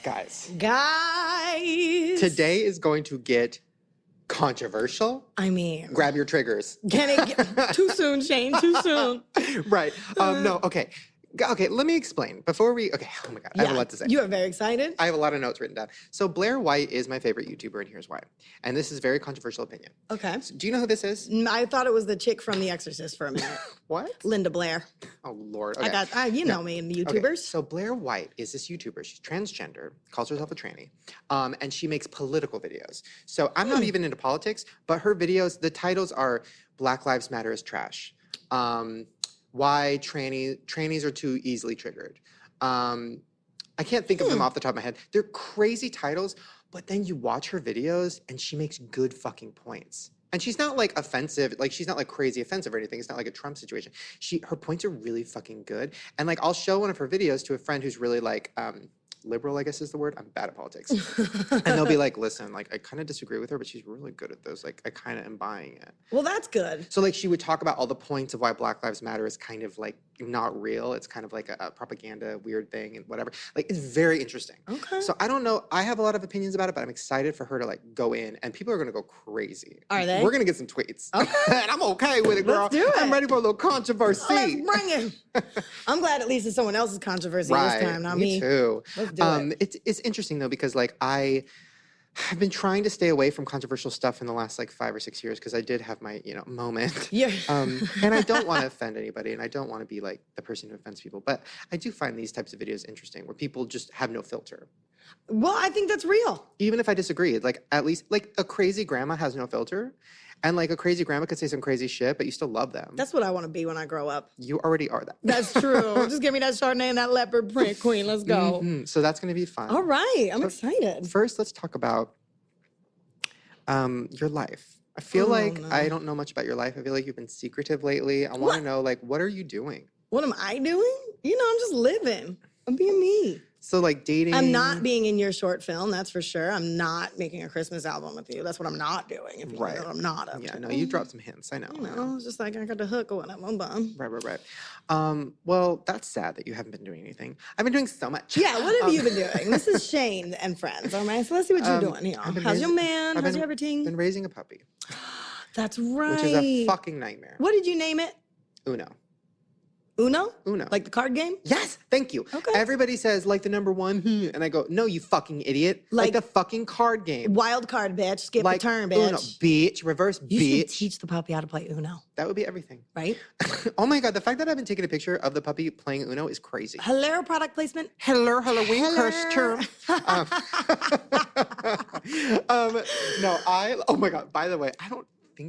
Guys. Today is going to get controversial. I mean. Grab your triggers. Can it get too soon, Shane? Too soon. Right. No, okay. Okay, let me explain. Before we, okay, oh my God, I have a lot to say. You are very excited? I have a lot of notes written down. So Blair White is my favorite YouTuber, and here's why. And this is a very controversial opinion. Okay. So, do you know who this is? I thought it was the chick from The Exorcist for a minute. What? Linda Blair. Oh, Lord. Okay. You know me and the YouTubers. Okay. So Blair White is this YouTuber. She's transgender, calls herself a tranny, and she makes political videos. So I'm not even into politics, but her videos, the titles are Black Lives Matter is trash. Why trannies are too easily triggered. I can't think of them off the top of my head. They're crazy titles, but then you watch her videos and she makes good fucking points. And she's not like offensive, like she's not like crazy offensive or anything. It's not like a Trump situation. Her points are really fucking good. And like I'll show one of her videos to a friend who's really like liberal, I guess is the word. I'm bad at politics. And they'll be like, listen, like I kind of disagree with her, but she's really good at those. Like I kind of am buying it. Well, that's good. So like she would talk about all the points of why Black Lives Matter is kind of like not real. It's kind of like a propaganda weird thing and whatever. Like it's very interesting. Okay. So I don't know. I have a lot of opinions about it, but I'm excited for her to like go in and people are going to go crazy. Are they? We're going to get some tweets. Okay. And I'm okay with it, girl. Let's do it. I'm ready for a little controversy. Let's bring it. I'm glad at least it's someone else's controversy this time, not me. Me too. Let's do it. It's interesting though because like I've been trying to stay away from controversial stuff in the last like 5 or 6 years because I did have my moment. Yeah. And I don't want to offend anybody, and I don't want to be like the person who offends people. But I do find these types of videos interesting where people just have no filter. Well, I think that's real. Even if I disagree, like at least like a crazy grandma has no filter. And like a crazy grandma could say some crazy shit, but you still love them. That's what I want to be when I grow up. You already are that. That's true. Just give me that Chardonnay and that leopard print, queen. Let's go. So that's going to be fun. All right. I'm excited. First, let's talk about your life. I feel like I don't know much about your life. I feel like you've been secretive lately. I want to know, like, what are you doing? What am I doing? I'm just living. I'm being me. So, like, dating. I'm not being in your short film, that's for sure. I'm not making a Christmas album with you. That's what I'm not doing. If you know what I'm not up to. Yeah, no, you dropped some hints. I know. It's just like I got the hook or whatever. I'm bummed. Right. Well, that's sad that you haven't been doing anything. I've been doing so much. Yeah, what have you been doing? This is Shane and friends, all right? So let's see what you're doing here. How's your man? How's your everything? I've been raising a puppy. That's right. Which is a fucking nightmare. What did you name it? Uno. Uno? Uno. Like the card game? Yes, thank you. Okay. Everybody says like the number one, and I go, no, you fucking idiot. Like the fucking card game. Wild card, bitch. Skip like the turn, bitch. Uno, bitch. Reverse, you bitch. You should teach the puppy how to play Uno. That would be everything. Right? Oh my God, the fact that I've been taking a picture of the puppy playing Uno is crazy. Hello, product placement. Hello, Halloween curse term. No, oh my God, by the way,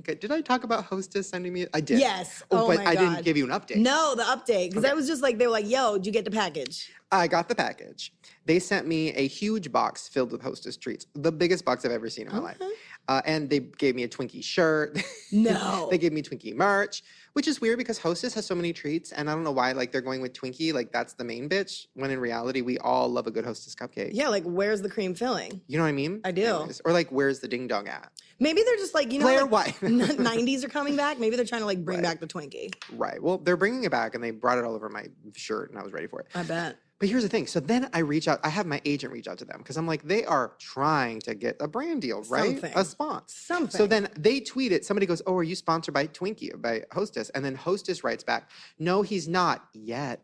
did I talk about Hostess sending me? I did. Yes. But my God. I didn't give you an update. No, the update. Because that was just like, they were like, yo, did you get the package? I got the package. They sent me a huge box filled with Hostess treats. The biggest box I've ever seen in my life. And they gave me a Twinkie shirt. No. They gave me Twinkie merch, which is weird because Hostess has so many treats. And I don't know why like they're going with Twinkie. Like that's the main bitch. When in reality, we all love a good Hostess cupcake. Yeah, like where's the cream filling? You know what I mean? I do. Anyways, or like where's the ding dong at? Maybe they're just like, Blair like White. 90s are coming back. Maybe they're trying to like bring back the Twinkie. Right. Well, they're bringing it back and they brought it all over my shirt and I was ready for it. I bet. But here's the thing. So then I have my agent reach out to them because I'm like, they are trying to get a brand deal, right? Something. A sponsor. Something. So then they tweet it. Somebody goes, oh, are you sponsored by Twinkie, by Hostess? And then Hostess writes back, no, he's not yet, ...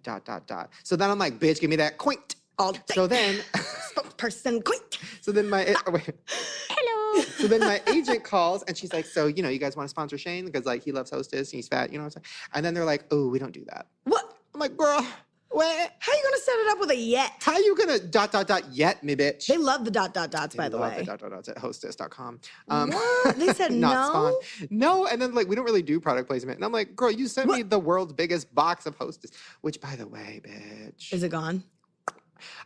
So then I'm like, bitch, give me that quaint. All day. So then. Spokesperson quaint. So then Hello. So then my agent calls and she's like, so, you guys want to sponsor Shane? Because like he loves Hostess and he's fat, you know what I'm saying? And then they're like, oh, we don't do that. What? I'm like, girl. Wait, how are you gonna set it up with a yet? How you gonna ... yet me, bitch? They love the ... by the way. They love the ... at hostess.com. What? They said not no? spawn. No, and then like we don't really do product placement. And I'm like, girl, you sent me the world's biggest box of Hostess, which by the way, bitch. Is it gone?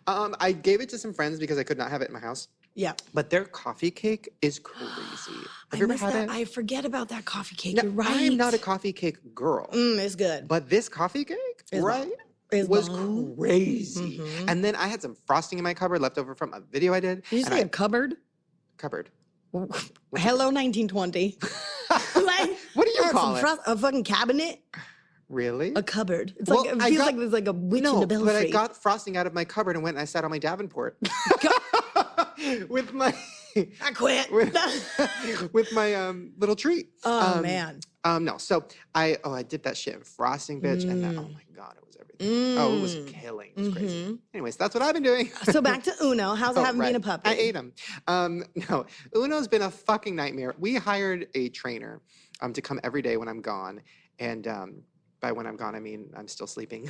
I gave it to some friends because I could not have it in my house. Yeah. But their coffee cake is crazy. Have you ever had it? I forget about that coffee cake. No, You're right. I'm not a coffee cake girl. It's good. But this coffee cake, was crazy. And then I had some frosting in my cupboard left over from a video I did. Did you say a cupboard? Cupboard. Hello, 1920. Like, What do you call it? A fucking cabinet? Really? A cupboard. It's Well, like, it feels like there's like a witch in the belfry. but I got frosting out of my cupboard and went and I sat on my Davenport. With my... I quit. with my little treat. Oh, man. No, so I did that shit in frosting, bitch, and then, oh my God, it was everything. Oh, it was killing. It was crazy. Anyways, that's what I've been doing. So back to Uno. How's it having being a puppy? I ate him. No, Uno's been a fucking nightmare. We hired a trainer to come every day when I'm gone, and by when I'm gone, I mean I'm still sleeping.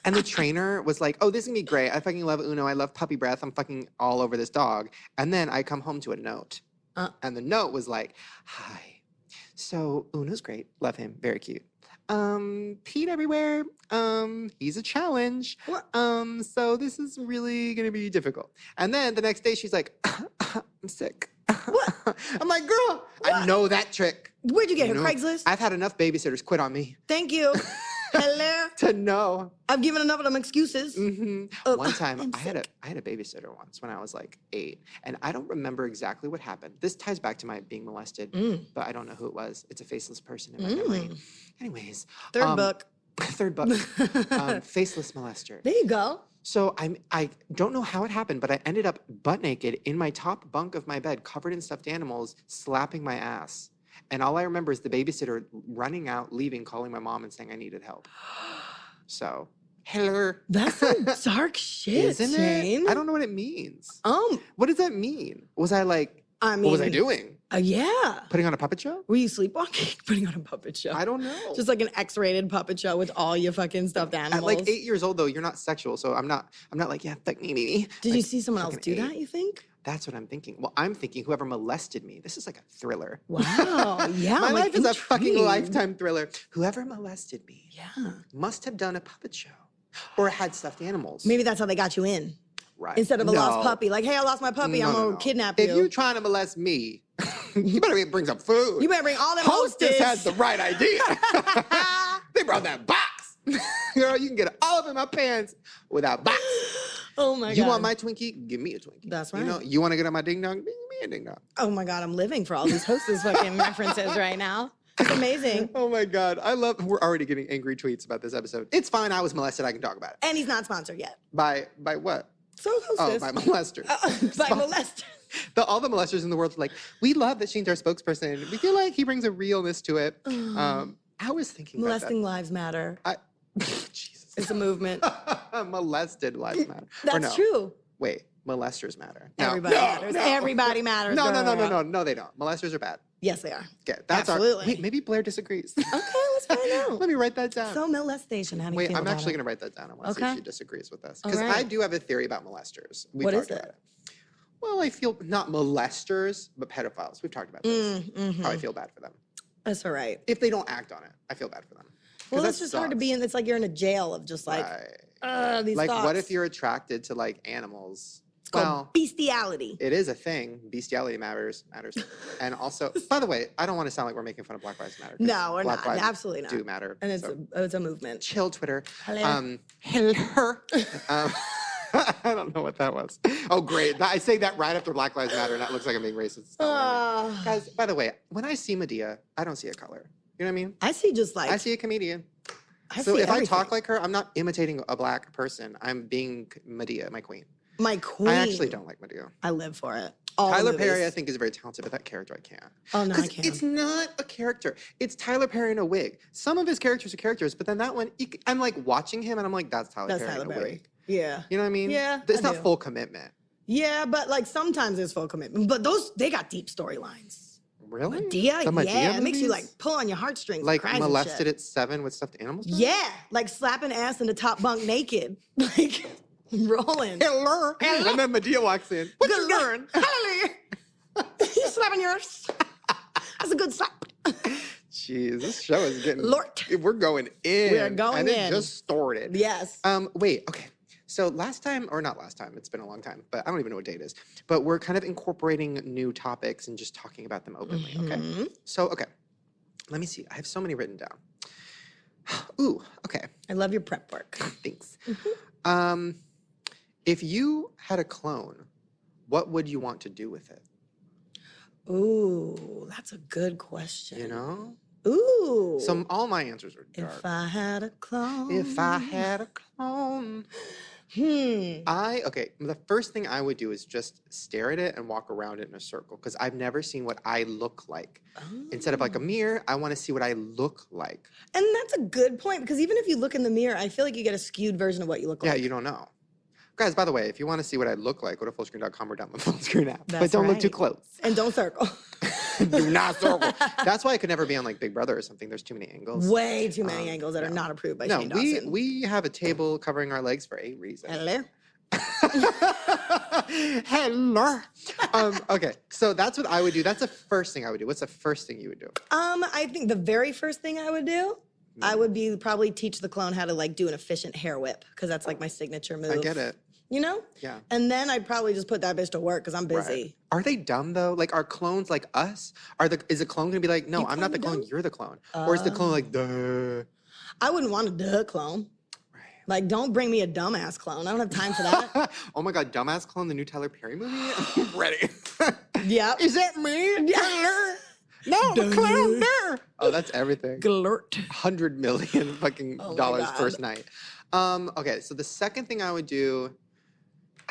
And the trainer was like, oh, this is gonna be great. I fucking love Uno. I love puppy breath. I'm fucking all over this dog. And then I come home to a note. And the note was like, hi. So Uno's great. Love him. Very cute. Peed everywhere. He's a challenge. What? So this is really gonna be difficult. And then the next day she's like, I'm sick. What? I'm like, girl, what? I know that trick. Where'd you get her? Craigslist? I've had enough babysitters quit on me. Thank you. Hello. To know. I've given enough of them excuses. One time, I had a babysitter once when I was like 8, and I don't remember exactly what happened. This ties back to my being molested, but I don't know who it was. It's a faceless person in my memory. Anyways. Third book. Third book. Faceless molester. There you go. So I don't know how it happened, but I ended up butt naked in my top bunk of my bed, covered in stuffed animals, slapping my ass. And all I remember is the babysitter running out, leaving, calling my mom and saying I needed help. So, hello. That's some dark shit, Isn't Shane. it? I don't know what it means. What does that mean? Was I like, what was I doing? Yeah. Putting on a puppet show? Were you sleepwalking? Putting on a puppet show? I don't know. Just like an X-rated puppet show with all your fucking stuffed animals. At like 8 years old, though, you're not sexual, so I'm not like, yeah, fuck me, baby. Did like, you see someone else do that, you think? That's what I'm thinking. Well, I'm thinking whoever molested me. This is like a thriller. Wow. Yeah. My life is a fucking lifetime thriller. Whoever molested me must have done a puppet show or had stuffed animals. Maybe that's how they got you in. Right. Instead of a lost puppy. Like, hey, I lost my puppy. I'm going to kidnap you. If you're trying to molest me, you better bring some food. You better bring all them Hostess has the right idea. They brought that box. Girl, you can get all up in my pants without box. Oh my God. You want my Twinkie? Give me a Twinkie. That's right. You know, you want to get on my ding dong? Give me a ding dong. Oh my God, I'm living for all these Hostess fucking references right now. It's amazing. Oh my God. We're already getting angry tweets about this episode. It's fine. I was molested. I can talk about it. And he's not sponsored yet. By what? So Hostess. Oh, by molesters. By molesters. All the molesters in the world are like, we love that Shane's our spokesperson. We feel like he brings a realness to it. I was thinking Molesting lives matter. Jesus. It's a movement. Molested lives matter. That's true. Wait, molesters matter. No. Everybody matters. No. Everybody matters. No, they don't. Molesters are bad. Yes, they are. Okay, that's absolutely. Wait, maybe Blair disagrees. Okay, let's find out. Let me write that down. So molestation, how do you feel I'm about actually it? going to write that down. I want to see if she disagrees with us. Because right. I do have a theory about molesters. What is it? Well, I feel not molesters, but pedophiles. We've talked about this. How I feel bad for them. That's all right. If they don't act on it, I feel bad for them. Well, it's just hard to be in. It's like you're in a jail of just like, these like, thoughts. what if you're attracted to like animals? It's called bestiality. It is a thing. Bestiality matters. And also, by the way, I don't want to sound like we're making fun of Black Lives Matter. No, we're Black not. Lives Absolutely not. do matter. And it's a movement. Chill, Twitter. Hello. Hello. I don't know what that was. Oh, great. I say that right after Black Lives Matter, and that looks like I'm being racist. Guys, by the way, when I see Medea, I don't see a color. You know what I mean? I see just like... I see a comedian. So if I talk like her, I'm not imitating a Black person. I'm being Medea, my queen. My queen. I actually don't like Medea. I live for it. Tyler Perry, I think, is very talented, but that character I can't. Oh, no, I can't. It's not a character. It's Tyler Perry in a wig. Some of his characters are characters, but then that one, I'm like watching him and I'm like, that's Tyler Perry in a wig. Yeah. You know what I mean? Yeah. It's not full commitment. Yeah, but like sometimes it's full commitment. But they got deep storylines. Really? Medea? Yeah. It makes you like pull on your heartstrings. Like molested at 7 with stuffed animals? Yeah. Like slapping ass in the top bunk naked. Like rolling. Hello. And then Medea walks in. What you doing? Hallelujah. You slapping yours. That's a good slap. Jeez, this show is getting... Lord. We're going in. We're going in. And it just started. Yes. Wait, okay. So last time, or not last time, it's been a long time, but I don't even know what date it is. But we're kind of incorporating new topics and just talking about them openly, okay? So, okay. Let me see. I have so many written down. Ooh, okay. I love your prep work. Thanks. If you had a clone, what would you want to do with it? Ooh, that's a good question. You know? Ooh. So all my answers are dark. If I had a clone. If I had a clone. Okay, the first thing I would do is just stare at it and walk around it in a circle because I've never seen what I look like. Instead of like a mirror, I want to see what I look like. And that's a good point because even if you look in the mirror, I feel like you get a skewed version of what you look like. Yeah, you don't know. Guys, by the way, if you want to see what I look like, go to fullscreen.com or download the Fullscreen app. That's but don't look right. too close. And don't circle. Do not circle. That's why I could never be on like Big Brother or something. There's too many angles. Way too many angles that are not approved by Shane Dawson. We have a table covering our legs for a reason. Hello? Hello. Okay, so that's what I would do. That's the first thing I would do. What's the first thing you would do? I think the very first thing I would do, I would be probably teach the clone how to like do an efficient hair whip because that's like my signature move. I get it. You know? Yeah. And then I'd probably just put that bitch to work because I'm busy. Right. Are they dumb though? Like, are clones like us? Is a clone gonna be like, no, I'm not the clone, you're the clone? Or is the clone like, duh? I wouldn't want a duh clone. Right. Like, don't bring me a dumbass clone. I don't have time for that. Oh my God, Dumbass Clone, the new Tyler Perry movie? I'm ready. Yeah. Is that me? Yeah. No, the clown there. Oh, that's everything. Glurt. 100 million fucking dollars first night. Okay, so the second thing I would do,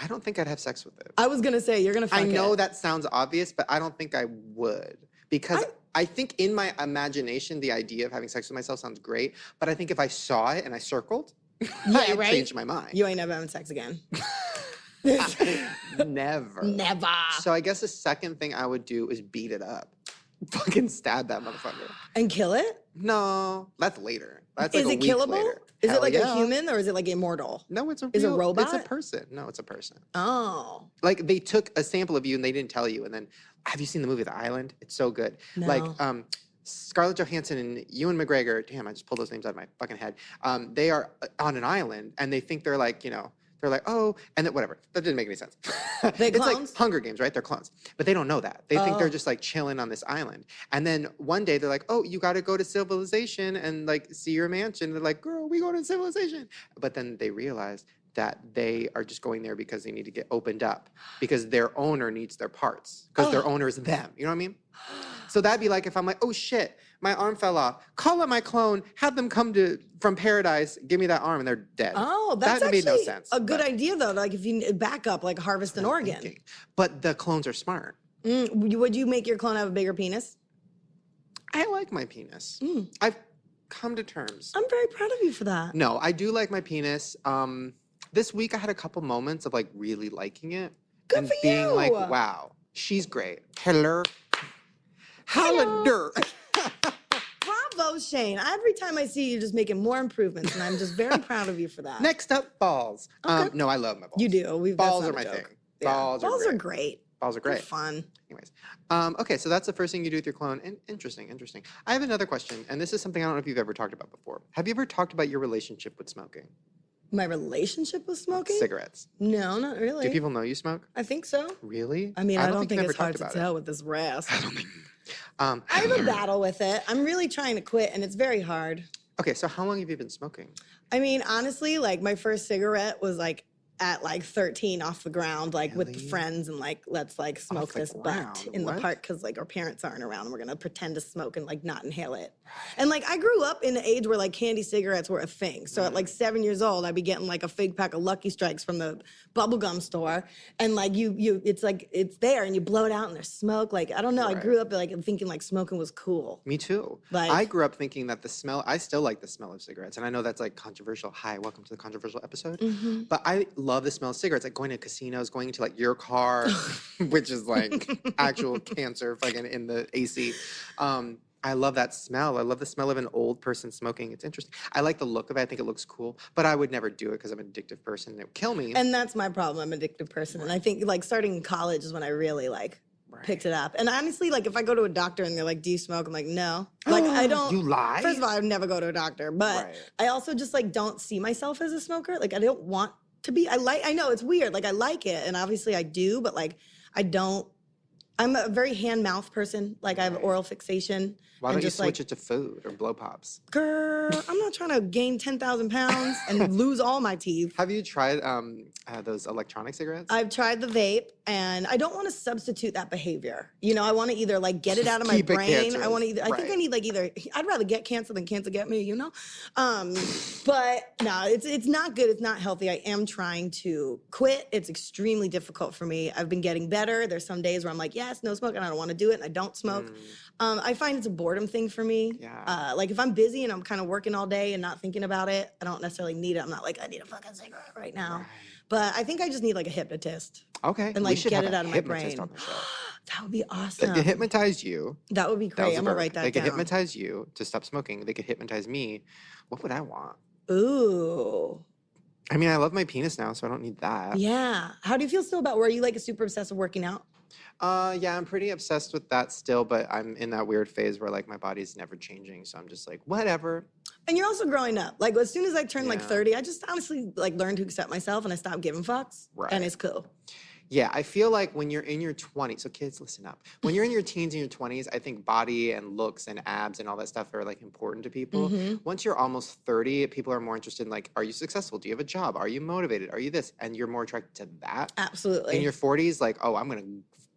I don't think I'd have sex with it. I was gonna say you're gonna fuck I know it. that sounds obvious, but I don't think I would. Because I think in my imagination, the idea of having sex with myself sounds great. But I think if I saw it and I circled, I'd change my mind. You ain't never having sex again. Never. Never. So I guess the second thing I would do is beat it up. Fucking stab that motherfucker. And kill it? No, that's later. That's like is a it week killable? Later. Is Hell it like yeah. a human or is it like immortal? No, it's a Is it a robot? It's a person. No, it's a person. Oh. Like they took a sample of you and they didn't tell you. And then, have you seen the movie The Island? It's so good. No. Like Scarlett Johansson and Ewan McGregor. Damn, I just pulled those names out of my fucking head. They are on an island and they think they're like, you know, they're like, oh, and then whatever. That didn't make any sense. They it's clones? like Hunger Games, right? They're clones. But they don't know that. They think they're just like chilling on this island. And then one day they're like, oh, you got to go to civilization and like see your mansion. They're like, girl, we go to civilization. But then they realize that they are just going there because they need to get opened up because their owner needs their parts because their owner is them. You know what I mean? So that'd be like if I'm like, oh shit, my arm fell off. Call up my clone, have them come from paradise, give me that arm, and they're dead. Oh, that's that made no sense. A good idea though. Like if you back up, like harvest an organ. Thinking. But the clones are smart. Would you make your clone have a bigger penis? I like my penis. I've come to terms. I'm very proud of you for that. No, I do like my penis. This week I had a couple moments of like really liking it. Good and for being you. like, wow, she's great. Hello. Hello. Bravo, Shane. Every time I see you, just making more improvements, and I'm just very proud of you for that. Next up, balls. Okay. No, I love my balls. You do. Balls that's are not my a joke. thing. Yeah. Balls are great. Balls are They're great. fun. Anyways, okay, so that's the first thing you do with your clone. Interesting. I have another question, and this is something I don't know if you've ever talked about before. Have you ever talked about your relationship with smoking? My relationship with smoking? Cigarettes. No, not really. Do people know you smoke? I think so. Really? I mean, I don't think you've it's ever hard talked to about tell with this rasp. I don't think. I have a battle with it. I'm really trying to quit, and it's very hard. Okay, so how long have you been smoking? I mean, honestly, like my first cigarette was like at like 13 off the ground, like with the Really? friends and like, let's like smoke the this butt ground? in the What? park because like our parents aren't around and we're going to pretend to smoke and like not inhale it. And like I grew up in an age where like candy cigarettes were a thing. So at like 7 years old, I'd be getting like a fig pack of Lucky Strikes from the bubblegum store. And like it's like, it's there and you blow it out and there's smoke. Like, I don't know. I Right. grew up like thinking like smoking was cool. Me too. Like- I grew up thinking that the smell, I still like the smell of cigarettes. And I know that's like controversial. Hi, welcome to the controversial episode. But I love the smell of cigarettes, like going to casinos, going into like your car, which is like actual cancer fucking in the AC. I love that smell. I love the smell of an old person smoking. It's interesting. I like the look of it. I think it looks cool. But I would never do it because I'm an addictive person. It would kill me. And that's my problem. I'm an addictive person. And I think like starting in college is when I really like picked it up. And honestly, like if I go to a doctor and they're like, do you smoke? I'm like, no. Like I don't. You lie? First of all, I would never go to a doctor. But Right. I also just like don't see myself as a smoker. Like I don't want to be. I know it's weird. Like I like it. And obviously I do. But like I don't. I'm a very hand-mouth person. Like I have oral fixation. Why and don't you just, switch like, it to food or blow pops? Girl, I'm not trying to gain 10,000 pounds and lose all my teeth. Have you tried those electronic cigarettes? I've tried the vape, And I don't want to substitute that behavior. You know, I want to either like get it out of my Keep it brain. cancerous. I want to either, I think I need like either, I'd rather get cancer than cancer get me, you know? But no, it's not good. It's not healthy. I am trying to quit. It's extremely difficult for me. I've been getting better. There's some days where I'm like, yes, no smoke, and I don't want to do it, and I don't smoke. I find it's a boredom thing for me. Yeah. Like if I'm busy and I'm kind of working all day and not thinking about it, I don't necessarily need it. I'm not like, I need a fucking cigarette right now. Right. But I think I just need like a hypnotist. Okay. And like we should get have it a out of my hypnotist brain. on the show. That would be They awesome. could hypnotize you. That would be That was great. a I'm gonna verb. write that They could down. hypnotize you to stop smoking. They could hypnotize me. What would I want? Ooh. I mean, I love my penis now, so I don't need that. Yeah. How do you feel still about, were you like a super obsessed with working out? Yeah, I'm pretty obsessed with that still, but I'm in that weird phase where like my body's never changing, so I'm just like, whatever. And you're also growing up. Like as soon as I turned like Yeah. 30, I just honestly like learned to accept myself and I stopped giving fucks. Right. And it's cool. Yeah, I feel like when you're in your 20s, so kids, listen up. When you're in your teens and your 20s, I think body and looks and abs and all that stuff are like important to people. Once you're almost 30, people are more interested in like, are you successful? Do you have a job? Are you motivated? Are you this? And you're more attracted to that. Absolutely. In your 40s, like, oh, I'm gonna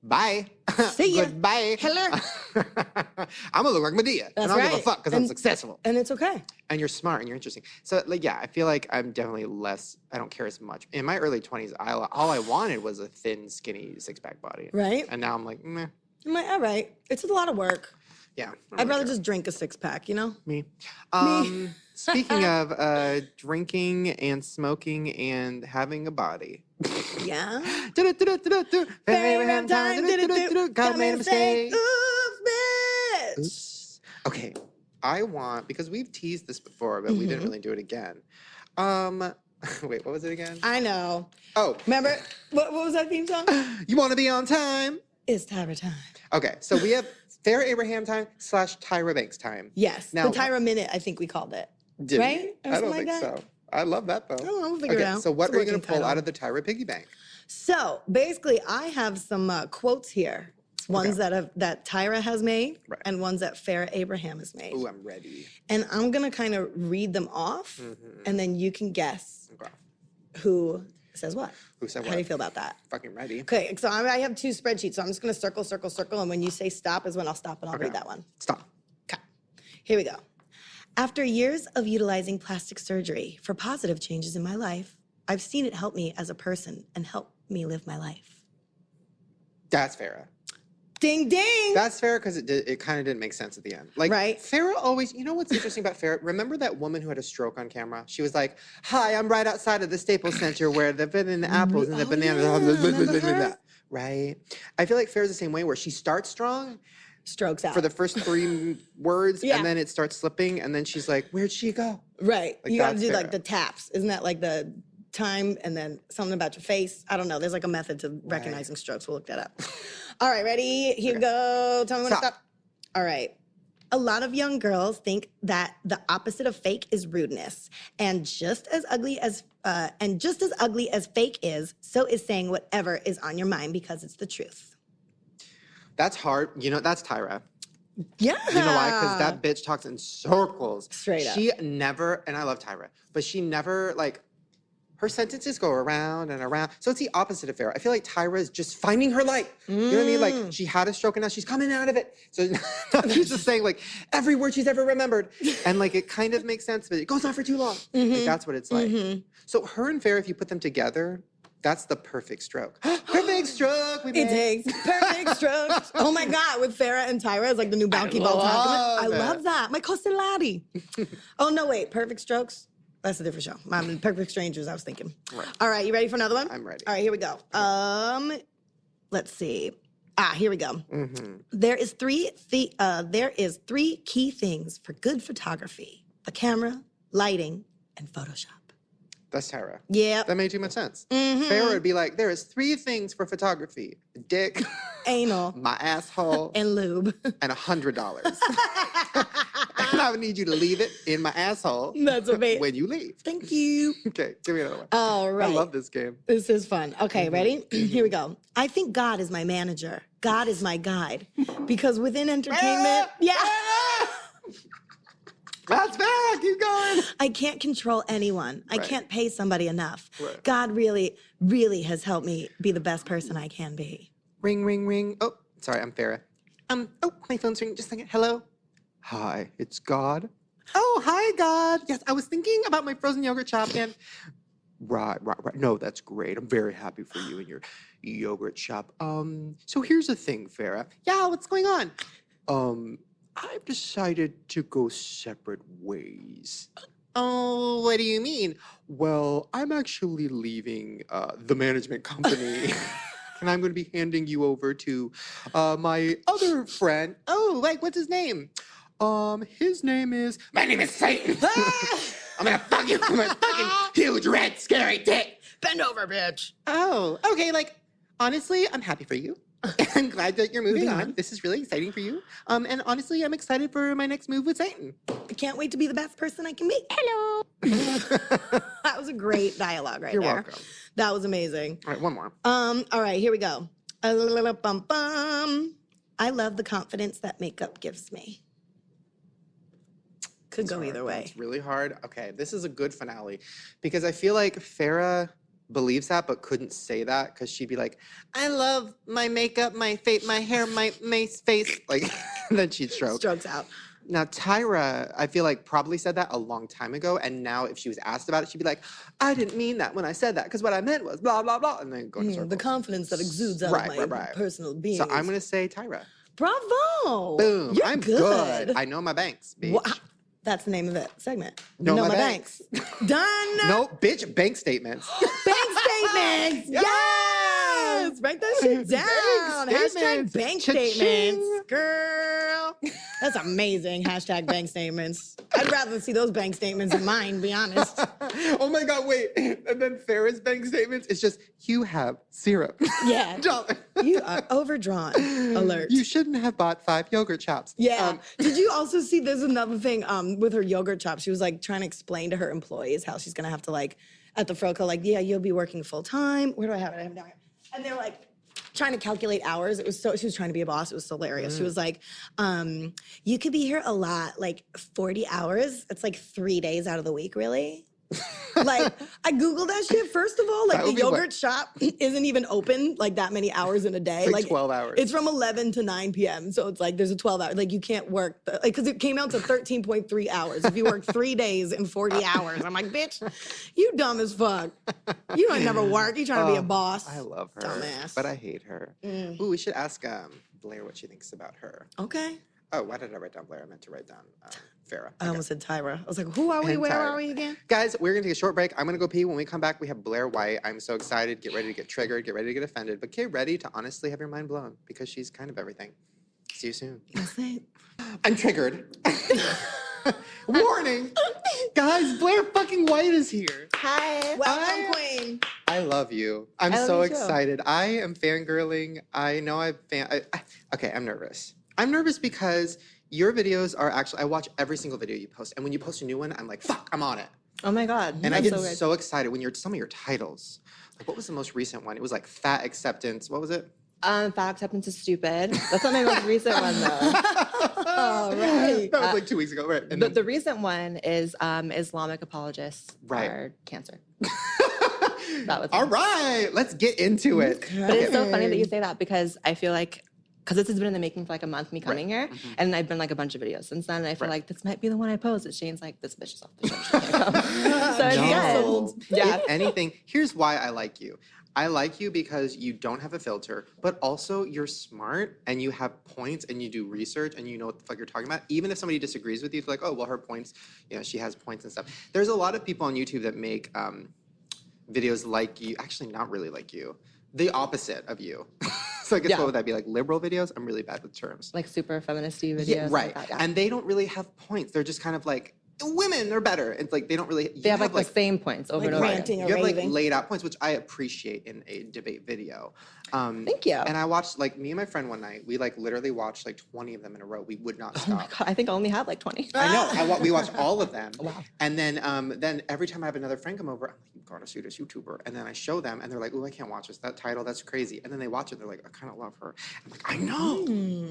bye. See ya. Goodbye. Hello. I'm gonna look like Medea. That's and I don't give a right. fuck because I'm And- successful. And it's okay. And you're smart and you're interesting. So like, yeah, I feel like I'm definitely less, I don't care as much. In my early 20s, all I wanted was a thin, skinny, six-pack body. Right? And now I'm like, meh. I'm like, all right. It's a lot of work. Yeah. I don't I'd really rather care. just drink a six pack, you know? Me. Speaking of drinking and smoking and having a body. Yeah. Abraham time. God made a mistake. Oops, bitch. Oops. Okay. I want, because we've teased this before, but we didn't really do it again. Wait, what was it again? I know. Oh, Remember, what was that theme song? you want to be on time? It's Tyra time. Okay, so we have Fair Abraham time / Tyra Banks time. Yes. Now- the Tyra minute, I think we called it. Did we? Right? Or I don't something think like that? so. I love that though. know, we'll figure it out. So what It's a are you going working to pull title. out of the Tyra piggy bank? So basically, I have some quotes here. Ones that Tyra has made Right. and ones that Farrah Abraham has made. Ooh, I'm ready. And I'm going to kind of read them off, and then you can guess Okay. who says what. Who said How what? do you feel about that? Fucking ready. Okay, so I have two spreadsheets, so I'm just going to circle, circle, circle, and when you say stop is when I'll stop and I'll Okay. read that one. Stop. Okay, here we go. After years of utilizing plastic surgery for positive changes in my life, I've seen it help me as a person and help me live my life. That's Farrah. Ding, ding. That's fair because it kind of didn't make sense at the end. Like, Right. Farrah always, you know what's interesting about Farrah? Remember that woman who had a stroke on camera? She was like, hi, I'm right outside of the Staples Center where the apples and the Oh, bananas. yeah, remember her? Right. I feel like Farrah's the same way where she starts strong Strokes out. for the first three words Yeah. and then it starts slipping and then she's like, where'd she go? Right. Like, You got to that's do like Farrah. the taps. Isn't that like the time and then something about your face? I don't know. There's like a method to recognizing strokes. We'll look that up. All right, ready? Here we go. Tell me when to Stop. stop. All right. A lot of young girls think that the opposite of fake is rudeness, and just as ugly as fake is, so is saying whatever is on your mind because it's the truth. That's hard. You know, that's Tyra. Yeah. You know why? Because that bitch talks in circles. Straight up. She never, and I love Tyra, but she never, like, her sentences go around and around. So it's the opposite of Farrah. I feel like Tyra is just finding her light. You know what I mean? Like, she had a stroke and now she's coming out of it. So now she's just saying, like, every word she's ever remembered. And, like, it kind of makes sense, but it goes on for too long. Like, that's what it's like. So her and Farrah, if you put them together, that's the perfect stroke. Perfect stroke. We It made. takes perfect strokes. Oh my God, with Farrah and Tyra is like the new Balky Ball love compliment. I it. love that. My Costellati. Oh no, wait, Perfect Strokes? That's a different show. Perfect Strangers, I was thinking. Right. All right, you ready for another one? I'm ready. All right, here we go. Let's see. Here we go. There is three key things for good photography: the camera, lighting, and Photoshop. That's Tyra. Yep. That made too much sense. Farrah would be like, there is 3 things for photography: dick, Anal, my asshole, and lube. and $100. And I would need you to leave it in my asshole That's amazing. when you leave. Thank you. Okay, give me another one. All right. I love this game. This is fun. Okay, ready? Here we go. I think God is my manager. God is my guide. Because within entertainment, yeah. That's fair. Keep going. I can't control anyone. I Right. can't pay somebody enough. Right. God really, really has helped me be the best person I can be. Ring, ring, ring. Oh, sorry, I'm Farrah. Oh, my phone's ringing. Just a second. Hello? Hi, it's God. Oh, hi, God. Yes, I was thinking about my frozen yogurt shop and... Right. No, that's great. I'm very happy for you and your yogurt shop. So here's the thing, Farrah. Yeah, what's going on? I've decided to go separate ways. Oh, what do you mean? Well, I'm actually leaving the management company. And I'm going to be handing you over to my other friend. Oh, like, what's his name? His name is... My name is Satan. I'm going to fuck you with my fucking huge, red, scary dick. Bend over, bitch. Oh, okay, like, honestly, I'm happy for you. I'm glad that you're moving on. This is really exciting for you. And honestly, I'm excited for my next move with Satan. I can't wait to be the best person I can be. Hello. That was a great dialogue right You're there. welcome. That was amazing. All right, one more. All right, here we go. Bum. I love the confidence that makeup gives me. Could go either way. It's really hard. Okay, this is a good finale because I feel like Farrah believes that but couldn't say that because she'd be like, I love my makeup, my face, my hair, my face. Like, and then she'd stroke. Strokes out. Now, Tyra, I feel like probably said that a long time ago. And now if she was asked about it, she'd be like, I didn't mean that when I said that because what I meant was blah, blah, blah. And then go in circles. The confidence that exudes out of my personal being. So I'm going to say Tyra. Bravo. Boom. You're I'm good. good. I know my banks, bitch. Wow. That's the name of the segment. Know my banks. Done. No, bitch, bank statements. Bank statements. Yes. Write that shit down. statements. Hashtag bank Cha-ching. statements. Girl. That's amazing. Hashtag bank statements. I'd rather see those bank statements than mine, be honest. Oh my God, wait. And then Farrah's bank statements, it's just, you have $0. Yeah. $1. You are overdrawn. Alert. You shouldn't have bought 5 yogurt chops. Yeah. Did you also see there's another thing with her yogurt chop? She was like trying to explain to her employees how she's gonna have to like at the Froco, like, yeah, you'll be working full time. Where do I have it? I have it down here. And they're like trying to calculate hours. It was so she was trying to be a boss. It was hilarious. She was like, you could be here a lot, like 40 hours. It's like 3 days out of the week, really? Like, I Googled that shit. First of all, like the yogurt shop isn't even open like that many hours in a day. Like 12 hours. It's from 11 to 9 p.m. So it's like there's a 12-hour. Like you can't work, like, because it came out to 13.3 hours. If you work 3 days in 40 hours. I'm like, bitch, you dumb as fuck. You don't never work. You trying to be a boss. I love her. Dumbass. But I hate her. Ooh, we should ask Blair what she thinks about her. Okay. Oh, why did I write down Blair? I meant to write down Farrah. I almost said Tyra. I was like, who are we? And Where Tyra. are we again? Guys, we're going to take a short break. I'm going to go pee. When we come back, we have Blair White. I'm so excited. Get ready to get triggered. Get ready to get offended. But get ready to honestly have your mind blown because she's kind of everything. See you soon. That's it. I'm triggered. Warning. Guys, Blair fucking White is here. Hi. Welcome, queen. I love you. I'm love so you too. excited. I am fangirling. I know okay, I'm nervous. I'm nervous because your videos are actually, I watch every single video you post. And when you post a new one, I'm like, fuck, I'm on it. Oh my God. And I get so good. so excited when some of your titles. Like, what was the most recent one? It was like Fat Acceptance. What was it? Fat acceptance is stupid. That's not my most recent one though. Oh, right. That was like 2 weeks ago, right? And The recent one is Islamic apologists Right. for cancer. That was all right, let's get into it. But it's so funny that you say that because I feel like, because this has been in the making for like a month, me coming here, and I've been like a bunch of videos since then, and I feel like this might be the one I post. And Shane's like, this bitch is off the show. She can't come. So it's No. good. Yeah. If anything, here's why I like you. I like you because you don't have a filter, but also you're smart and you have points and you do research and you know what the fuck you're talking about. Even if somebody disagrees with you, it's like, oh, well, her points, you know, she has points and stuff. There's a lot of people on YouTube that make videos like you, actually not really like you, the opposite of you. So I guess what would that be, like liberal videos? I'm really bad with terms. Like super feministy videos. Yeah, right. Like that, yeah. And they don't really have points. They're just kind of like women are better. It's like they don't really. They have like the same points over and over again. ranting or you have like raving. laid out points, which I appreciate in a debate video. Thank you. And I watched like me and my friend one night. We like literally watched like 20 of them in a row. We would not stop. Oh my God, I think I only have like 20. I know. We watched all of them. Wow. And then every time I have another friend come over, I'm like, "You gotta see this YouTuber." And then I show them, and they're like, "Oh, I can't watch this. That title, that's crazy." And then they watch it. They're like, "I kind of love her." I'm like, "I know."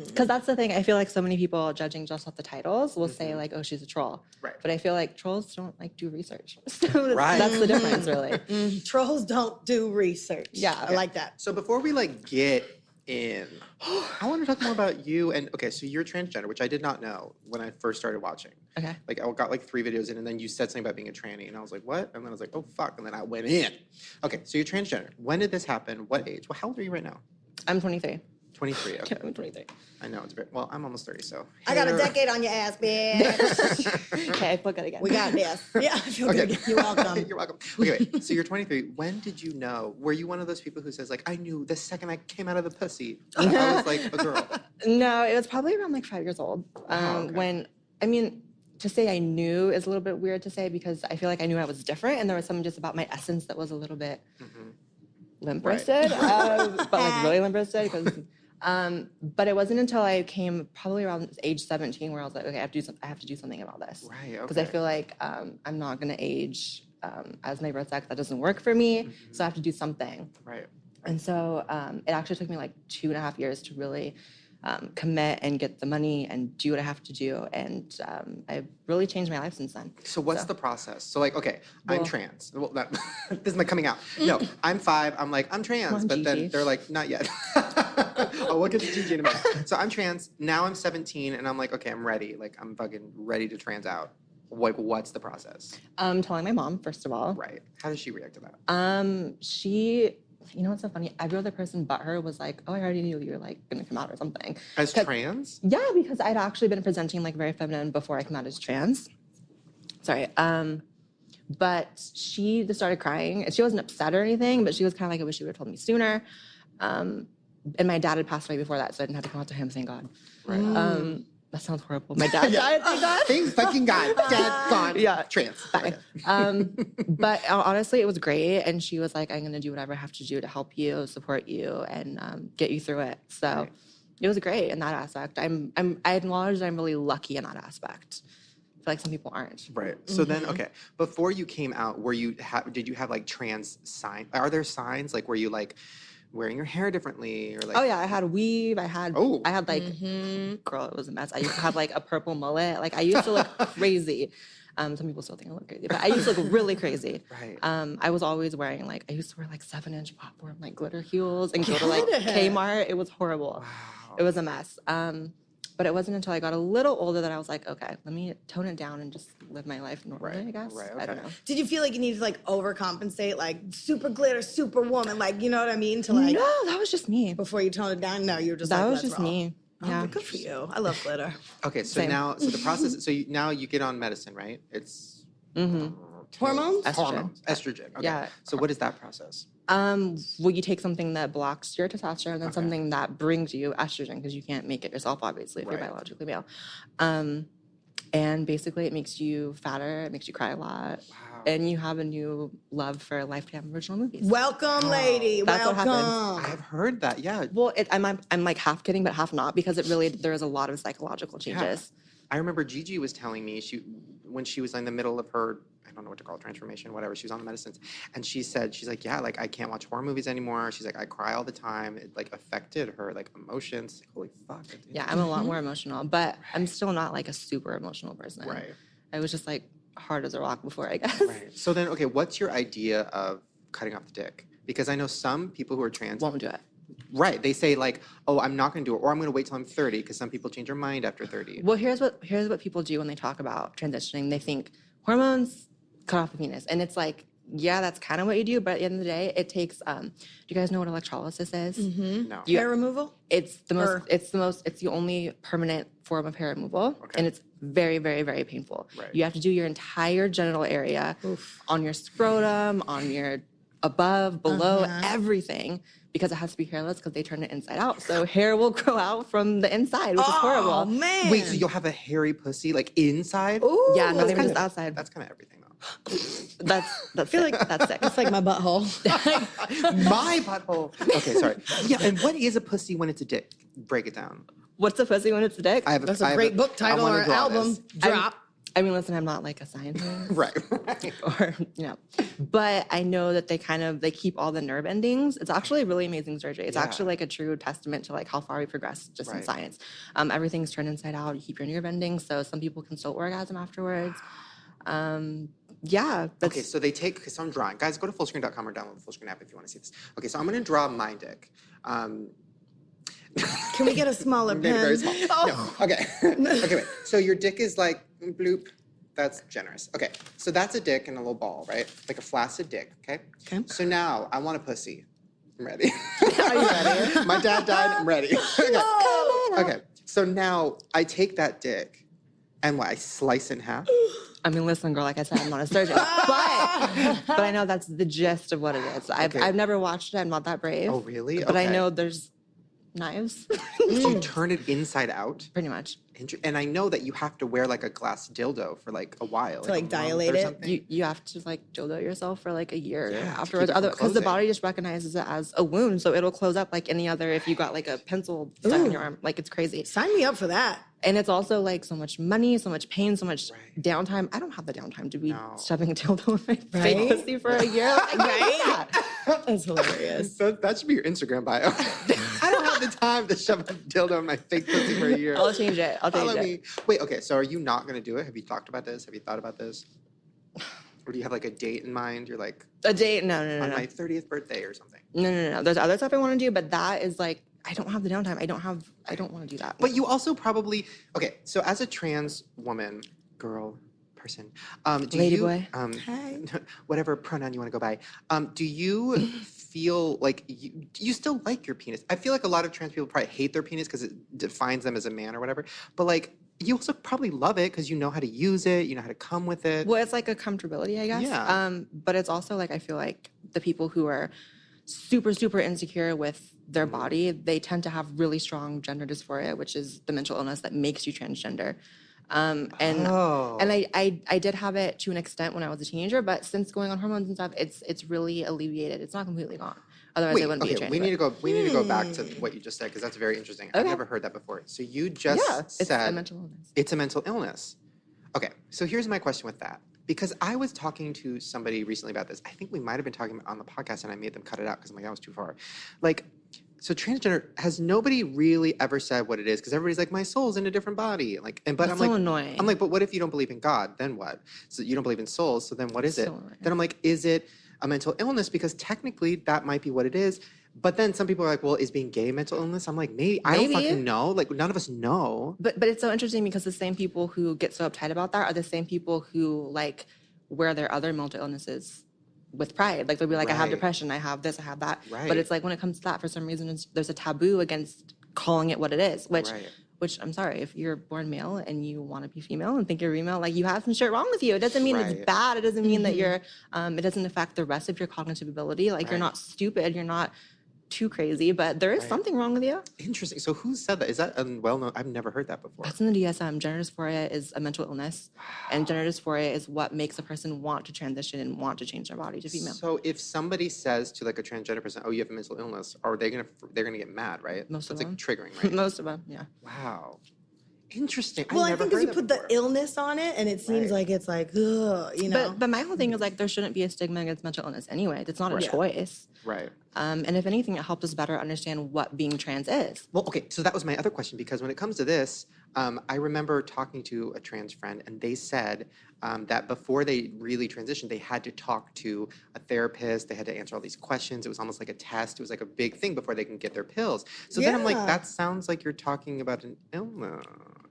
Because that's the thing. I feel like so many people judging just off the titles will say like, "Oh, she's a troll." Right. But I feel like trolls don't like do research. So Right. that's the difference, really. Trolls don't do research. Yeah. I like that. So before we like get in, I want to talk more about you. And okay, so you're transgender, which I did not know when I first started watching. Okay. Like I got like 3 videos in, and then you said something about being a tranny, and I was like, "What?" And then I was like, "Oh fuck!" And then I went in. Okay, so you're transgender. When did this happen? What age? Well, how old are you right now? I'm 23. 23. Okay. I'm 23. I know it's very well. I'm almost 30, so I got a Hater. decade on your ass, bitch. Okay, I feel good again. We got this. Yeah, I feel Okay. good. You're welcome. You're welcome. Okay, wait. So you're 23. When did you know? Were you one of those people who says like, "I knew the second I came out of the pussy, I was like a girl"? No, it was probably around like 5 years old. Okay. When, I mean, to say I knew is a little bit weird to say because I feel like I knew I was different and there was something just about my essence that was a little bit limp-wristed, but like really limp-wristed because, but it wasn't until I came probably around age 17 where I was like, okay, I have to do something about this. Right. Okay. Because I feel like I'm not going to age as my birth sex. That doesn't work for me. So I have to do something. Right. And so it actually took me like 2.5 years to really commit and get the money and do what I have to do. And I've really changed my life since then. So what's the process? So like, okay, I'm Well- trans. Well, that, this is my coming out. No, I'm 5. I'm like, I'm trans, Come on, but then Gigi. they're like, not yet. Oh, we'll get to Gigi in a minute. So I'm trans. Now I'm 17, and I'm like, okay, I'm ready. Like, I'm fucking ready to trans out. Like, what's the process? Telling my mom, first of all. Right. How does she react to that? She, you know what's so funny? Every other person but her was like, oh, I already knew you were like gonna come out or something. As 'Cause- trans? Yeah, because I'd actually been presenting like very feminine before I came out as trans. Sorry. But she just started crying. She wasn't upset or anything, but she was kind of like, I wish you would have told me sooner. And my dad had passed away before that, so I didn't have to come out to him, thank God. Right. That sounds horrible. My dad died, thank God. Thank fucking God. Dad, gone. Yeah. Trans. Bye. But honestly, it was great. And she was like, I'm going to do whatever I have to do to help you, support you, and get you through it. So Right. it was great in that aspect. I acknowledge that I'm really lucky in that aspect. I feel like some people aren't. Right. So then, okay, before you came out, did you have like trans signs? Are there signs like were you like wearing your hair differently or like? Oh yeah, I had a weave. I had like, girl, it was a mess. I used to have like a purple mullet. Like I used to look crazy. Some people still think I look crazy, but I used to look really crazy. Right. I was always wearing like, I used to wear like 7-inch platform, like glitter heels and go to like Kmart. It was horrible. Wow. It was a mess. But it wasn't until I got a little older that I was like, okay, let me tone it down and just live my life normally, Right, I guess. right, I don't okay. know. Did you feel like you needed to like overcompensate, like super glitter, super woman, like you know what I mean? To like No, that was just me. before you tone it down? No, you were just That like, was let's just roll. me. Oh, Yeah. good for you. I love glitter. Okay, so Same. now, so the process, so now you get on medicine, right? It's Hormones? Estrogen. Hormones, estrogen. Okay. Yeah. So what is that process? Well, you take something that blocks your testosterone and then something that brings you estrogen because you can't make it yourself, obviously, if you're Right. biologically male. And basically, it makes you fatter, it makes you cry a lot, Wow. and you have a new love for Lifetime original movies. Welcome, lady. That's what Welcome. I've heard that. Yeah. Well, I'm like half kidding, but half not because it really there is a lot of psychological changes. I remember Gigi was telling me when she was in the middle of her, I don't know what to call it, transformation, whatever. She was on the medicines, and she's like, yeah, like I can't watch horror movies anymore. She's like, I cry all the time. It like affected her like emotions. Holy fuck. Yeah, I'm a lot more emotional, but I'm still not like a super emotional person. Right. I was just like hard as a rock before, I guess. Right. So then, okay, what's your idea of cutting off the dick? Because I know some people who are trans. Won't do it. Right. They say like, oh, I'm not going to do it, or I'm going to wait till I'm 30, because some people change their mind after 30. Well, here's what people do when they talk about transitioning. They think hormones cut off the penis, and it's like, yeah, that's kind of what you do. But at the end of the day, it takes. Do you guys know what electrolysis is? No. You- Hair removal? It's the most. Or- It's the only permanent form of hair removal, Okay. and it's very, very, very painful. Right. You have to do your entire genital area on your scrotum, on your above, below, everything, because it has to be hairless because they turn it inside out. So hair will grow out from the inside, which is horrible. Oh man. Wait, so you'll have a hairy pussy like inside? Ooh, Yeah, not even just outside. That's kind of everything though. That's sick. That's sick. It's like my butthole. My butthole. Okay, sorry. Yeah, and what is a pussy when it's a dick? Break it down. What's a pussy when it's a dick? That's a great book title or an album drop. I mean, listen, I'm not like a scientist. Right. Or, but I know that they keep all the nerve endings. It's actually a really amazing surgery. It's actually like a true testament to like how far we progressed just in science. Everything's turned inside out. You keep your nerve endings. So some people can still orgasm afterwards. Yeah. Okay, so they take, so I'm drawing. Guys, go to fullscreen.com or download the Fullscreen app if you want to see this. Okay, so I'm going to draw my dick. Can we get a smaller Made it pen? very small. No, okay. Okay, wait. So your dick is like, bloop. That's generous. Okay, so that's a dick and a little ball, right? Like a flaccid dick, okay? Okay. So now I want a pussy. I'm ready. Are you ready? My dad died, I'm ready. Okay, so now I take that dick and what, I slice it in half? I mean, listen, girl, like I said, I'm not a surgeon. but I know that's the gist of what it is. I've never watched it. I'm not that brave. Oh, really? But I Okay. know there's knives. So you turn it inside out? Pretty much. And I know that you have to wear like a glass dildo for like a while. To, like, a month dilate or it? something. You have to like dildo yourself for like a year Yeah, to afterwards, keep it from because the closing. body just recognizes it as a wound, so it'll close up like any other. If you got like a pencil stuck in your arm, like it's crazy. Sign me up for that. And it's also like so much money, so much pain, so much Right. downtime. I don't have the downtime to be No. shoving a dildo in my Right? fake pussy for a year. Like, Right? That's hilarious. That should be your Instagram bio. I don't have the time to shove a dildo in my fake pussy for a year. I'll change it. I'll change Follow it. me. Wait, okay, so are you not going to do it? Have you talked about this? Have you thought about this? Or do you have like a date in mind? You're like, A date? No. on my 30th birthday or something. No. There's other stuff I want to do, but that is like, I don't have the downtime. I don't want to do that. But you also probably, okay, so as a trans woman, girl, person, do Lady you, boy. Hi. whatever pronoun you want to go by, do you feel like you still like your penis? I feel like a lot of trans people probably hate their penis because it defines them as a man or whatever. But like, you also probably love it because you know how to use it, you know how to come with it. Well, it's like a comfortability, I guess. Yeah. But it's also like, I feel like the people who are super, super insecure with their body, they tend to have really strong gender dysphoria, which is the mental illness that makes you transgender. And I did have it to an extent when I was a teenager, but since going on hormones and stuff, it's really alleviated. It's not completely gone. Otherwise, Wait, I wouldn't be a okay, trans. we need to go back to what you just said because that's very interesting. I've Okay. never heard that before. So you just It's said a mental illness. it's a mental illness. Okay, so here's my question with that. Because I was talking to somebody recently about this. I think we might have been talking about on the podcast and I made them cut it out because I'm like, that was too far. Like, so transgender, has nobody really ever said what it is? Because everybody's like, my soul's in a different body. Like, but That's I'm so like, annoying. I'm like, but what if you don't believe in God? Then what? So you don't believe in souls. So then what is it? So annoying. Then I'm like, is it a mental illness? Because technically that might be what it is. But then some people are like, well, is being gay a mental illness? I'm like, maybe. I don't Maybe. fucking know. Like, none of us know. But it's so interesting because the same people who get so uptight about that are the same people who like wear their other mental illnesses with pride. Like they'll be like, I have Right. depression, I have this, I have that. Right. But it's like when it comes to that, for some reason, there's a taboo against calling it what it is. Right. Which I'm sorry, if you're born male and you want to be female and think you're female, like you have some shit wrong with you. It doesn't mean Right. it's bad. It doesn't mean that you're. It doesn't affect the rest of your cognitive ability. Like you're Right. not stupid. You're not too crazy. But there is Right. something wrong with you. Interesting. So who said that? Is that a well-known? I've never heard that before. That's in the DSM. Gender dysphoria is a mental illness, and gender dysphoria is what makes a person want to transition and want to change their body to female. So if somebody says to like a transgender person, "Oh, you have a mental illness," are they they're gonna get mad, right? Most of That's like them. triggering, right? Most of them, yeah. Wow. Interesting. Well, I never think because heard you that put the before. illness on it, and it seems Right. like it's like, ugh, you know. But my whole thing is like there shouldn't be a stigma against mental illness anyway. It's not a Right. choice. Right. And if anything, it helps us better understand what being trans is. Well, okay, so that was my other question because when it comes to this, I remember talking to a trans friend and they said that before they really transitioned, they had to talk to a therapist. They had to answer all these questions. It was almost like a test. It was like a big thing before they can get their pills. So then I'm like, Yeah. that sounds like you're talking about an illness,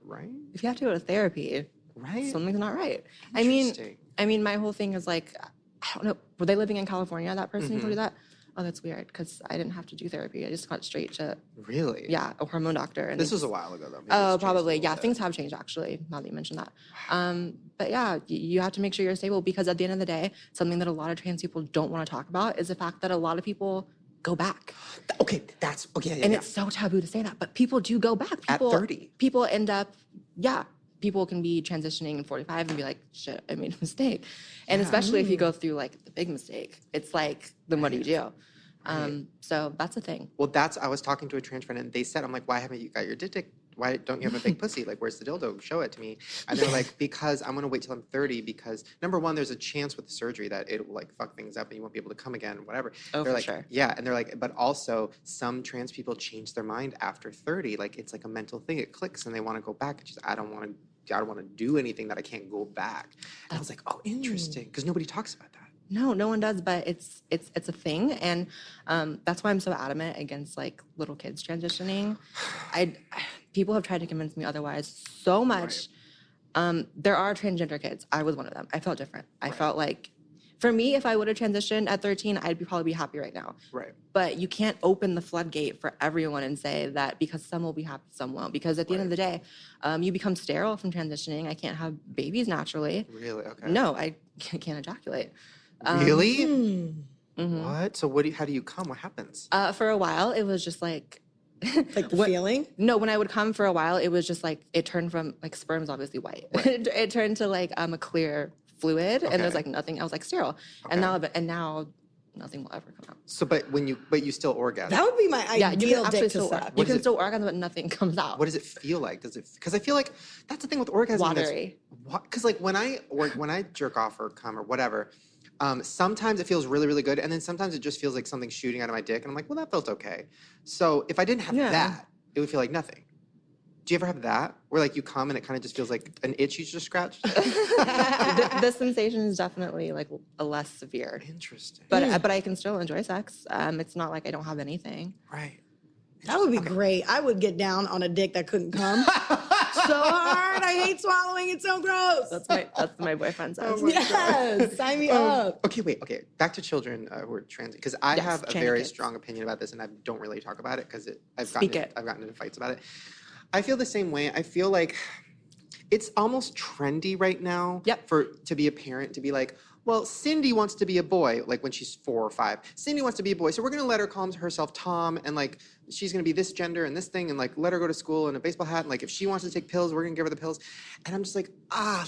right? If you have to go to therapy, Right? something's not right. Interesting. I mean, my whole thing is like, I don't know. Were they living in California? That person who told you that? oh, that's weird because I didn't have to do therapy. I just got straight to, Really? yeah, a hormone doctor. And This was a while ago, though. Maybe oh, it's changed a probably. little Yeah, bit. things have changed actually, now that you mentioned that. But yeah, you have to make sure you're stable because at the end of the day, something that a lot of trans people don't want to talk about is the fact that a lot of people go back. Okay, that's okay. Yeah, And yeah. it's so taboo to say that, but people do go back. People, At 30. People end up, yeah, people can be transitioning in 45 and be like, shit, I made a mistake. And especially if you go through like the big mistake, it's like, then what do you do? So that's a thing. Well, I was talking to a trans friend and they said, I'm like, why haven't you got your dick? Why don't you have a big pussy? Like, where's the dildo? Show it to me. And they're like, because I'm going to wait till I'm 30 because number one, there's a chance with the surgery that it will like fuck things up and you won't be able to come again, whatever. Oh, they're for like, sure. yeah. And they're like, but also some trans people change their mind after 30. Like, it's like a mental thing. It clicks and they want to go back. It's just, I don't want to do anything that I can't go back. And I was like, oh, interesting. Because nobody talks about that. No one does, but it's a thing, and that's why I'm so adamant against like little kids transitioning. People have tried to convince me otherwise so much. There are transgender kids. I was one of them. I felt different. I felt like, for me, if I would have transitioned at 13, I'd probably be happy right now. Right. But you can't open the floodgate for everyone and say that because some will be happy, some won't. Because at the end of the day, you become sterile from transitioning. I can't have babies naturally. Really? Okay. No, I can't ejaculate. Really? What? So how do you come? What happens? For a while, it was just like, Like the feeling? no, when I would come for a while, it was just like, it turned from, like sperm's obviously white. It turned to like a clear fluid and there's Okay. like nothing, I was like sterile. And now nothing will ever come out. So, but you still orgasm. That would be my Yeah, you ideal can actually dick to still, suck. you can still orgasm, but nothing comes out. What does it feel like? Because I feel like that's the thing with orgasm. Watery. Because like when I jerk off or come or whatever, sometimes it feels really, really good. And then sometimes it just feels like something shooting out of my dick. And I'm like, well, that felt okay. So if I didn't have that, it would feel like nothing. Do you ever have that? Where like you come and it kind of just feels like an itch you just scratched? The sensation is definitely like a less severe. Interesting. But I can still enjoy sex. It's not like I don't have anything. Right. That would be great. I would get down on a dick that couldn't come so hard. I hate swallowing. It's so gross. That's my boyfriend says. Yes, sign me up. Okay. Back to children who are trans, because I Yes, have a tranny very kids. strong opinion about this, and I don't really talk about it because I've Speak gotten into fights about it. I feel the same way. I feel like it's almost trendy right now to be a parent, to be like, well, Cindy wants to be a boy, like when she's 4 or 5. Cindy wants to be a boy, so we're going to let her call herself Tom, and like she's going to be this gender and this thing, and like let her go to school in a baseball hat, and like if she wants to take pills, we're going to give her the pills. And I'm just like,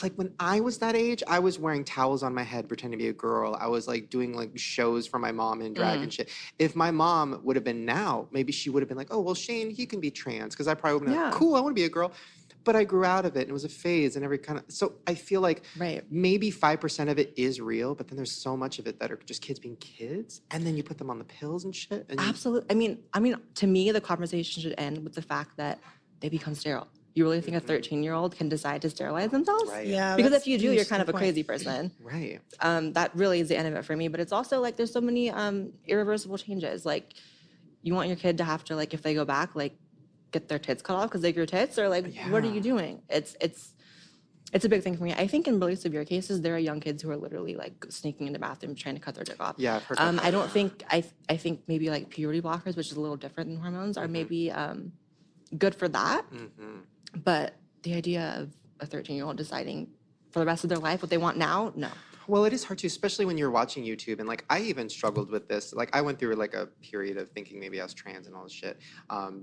like when I was that age, I was wearing towels on my head pretending to be a girl. I was like doing like shows for my mom in drag and shit. If my mom would have been now, maybe she would have been like, oh, well, Shane, he can be trans, because I probably would have been like, cool, I want to be a girl. But I grew out of it, and it was a phase, and so I feel like maybe 5% of it is real, but then there's so much of it that are just kids being kids, and then you put them on the pills and shit. And Absolutely. I mean, to me, the conversation should end with the fact that they become sterile. You really think a 13-year-old can decide to sterilize themselves? Right. Yeah, Because that's if you do, huge you're kind of a point. crazy person. Right. That really is the end of it for me. But it's also like there's so many irreversible changes. Like you want your kid to have to, like, if they go back, like get their tits cut off because they grew tits, or like what are you doing? It's a big thing for me. I think in really severe cases, there are young kids who are literally like sneaking into bathrooms trying to cut their dick off. Yeah, I've heard that. I don't think I think maybe like puberty blockers, which is a little different than hormones, are maybe good for that. But the idea of a 13-year-old deciding for the rest of their life what they want now, no. Well, it is hard too, especially when you're watching YouTube. And like, I even struggled with this. Like, I went through like a period of thinking maybe I was trans and all this shit,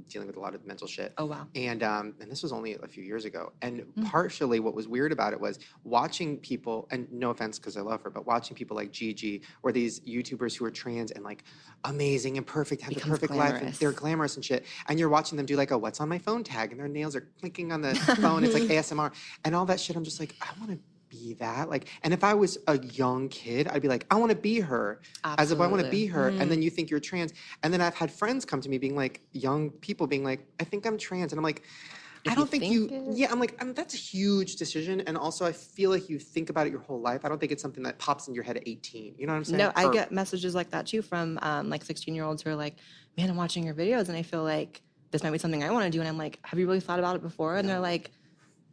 dealing with a lot of mental shit. Oh, wow. And this was only a few years ago. And partially what was weird about it was watching people, and no offense because I love her, but watching people like Gigi or these YouTubers who are trans and like amazing and perfect, have the perfect life, and they're glamorous and shit. And you're watching them do like a what's on my phone tag, and their nails are clicking on the phone. It's like ASMR and all that shit. I'm just like, I want to be that. Like, and if I was a young kid, I'd be like, I want to be her. Absolutely. As if I want to be her. And then you think you're trans. And then I've had friends come to me being like, young people being like, I think I'm trans. And I'm like, I don't think I'm like, that's a huge decision. And also I feel like you think about it your whole life. I don't think it's something that pops in your head at 18. You know what I'm saying? No, I get messages like that too from like 16-year-olds who are like, man, I'm watching your videos and I feel like this might be something I want to do. And I'm like, have you really thought about it before? And they're like,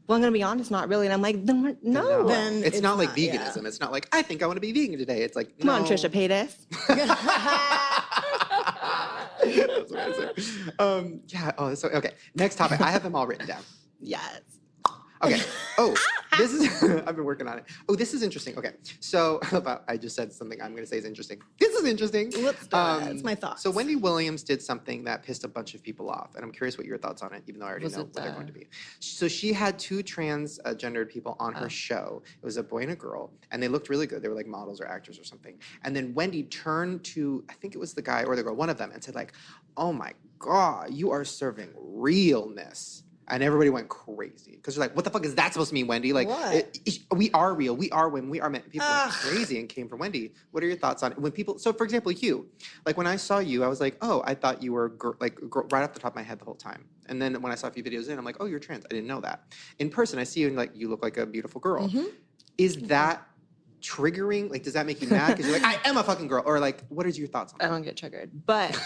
well, I'm going to be honest, not really. And I'm like, no. Then it's not like yeah. veganism. It's not like, I think I want to be vegan today. It's like, Come on, Trisha Paytas. That's what I said. Yeah. Oh, so okay. Next topic. I have them all written down. Yes. Okay. Oh, this is. I've been working on it. Oh, this is interesting. Okay. So I just said something I'm going to say is interesting. This is interesting. Let's do it. It's my thoughts. So Wendy Williams did something that pissed a bunch of people off, and I'm curious what your thoughts on it, even though I already know what they're going to be. So she had two transgendered people on her show. It was a boy and a girl, and they looked really good. They were like models or actors or something. And then Wendy turned to, I think it was the guy or the girl, one of them, and said like, "Oh my God, you are serving realness." And everybody went crazy because they're like, "What the fuck is that supposed to mean, Wendy? Like, What? We are real. We are women. We are men." People went crazy and came for Wendy. What are your thoughts on it? When people, so for example, you, like when I saw you, I was like, "Oh, I thought you were right off the top of my head the whole time." And then when I saw a few videos in, I'm like, "Oh, you're trans. I didn't know that." In person, I see you and like you look like a beautiful girl. Is that triggering? Like, does that make you mad? Because you're like, "I am a fucking girl," or like, what is your thoughts on that? I don't get triggered, but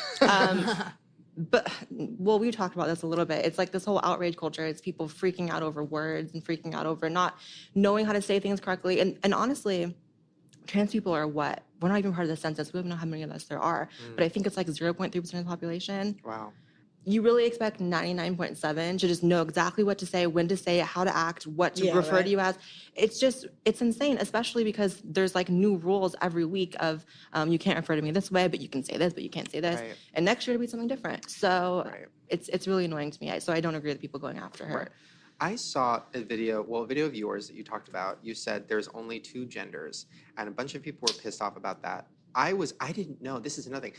well, we talked about this a little bit. It's like this whole outrage culture. It's people freaking out over words and freaking out over not knowing how to say things correctly. And honestly, trans people are what? We're not even part of the census. We don't even know how many of us there are. But I think it's like 0.3% of the population. Wow. You really expect 99.7 to just know exactly what to say, when to say it, how to act, what to refer to you as. It's insane, especially because there's like new rules every week of you can't refer to me this way, but you can say this, but you can't say this. Right. And next year it'll be something different. So it's really annoying to me. So I don't agree with people going after her. Right. I saw a video of yours that you talked about. You said there's only two genders, and a bunch of people were pissed off about that. I didn't know, this is another thing.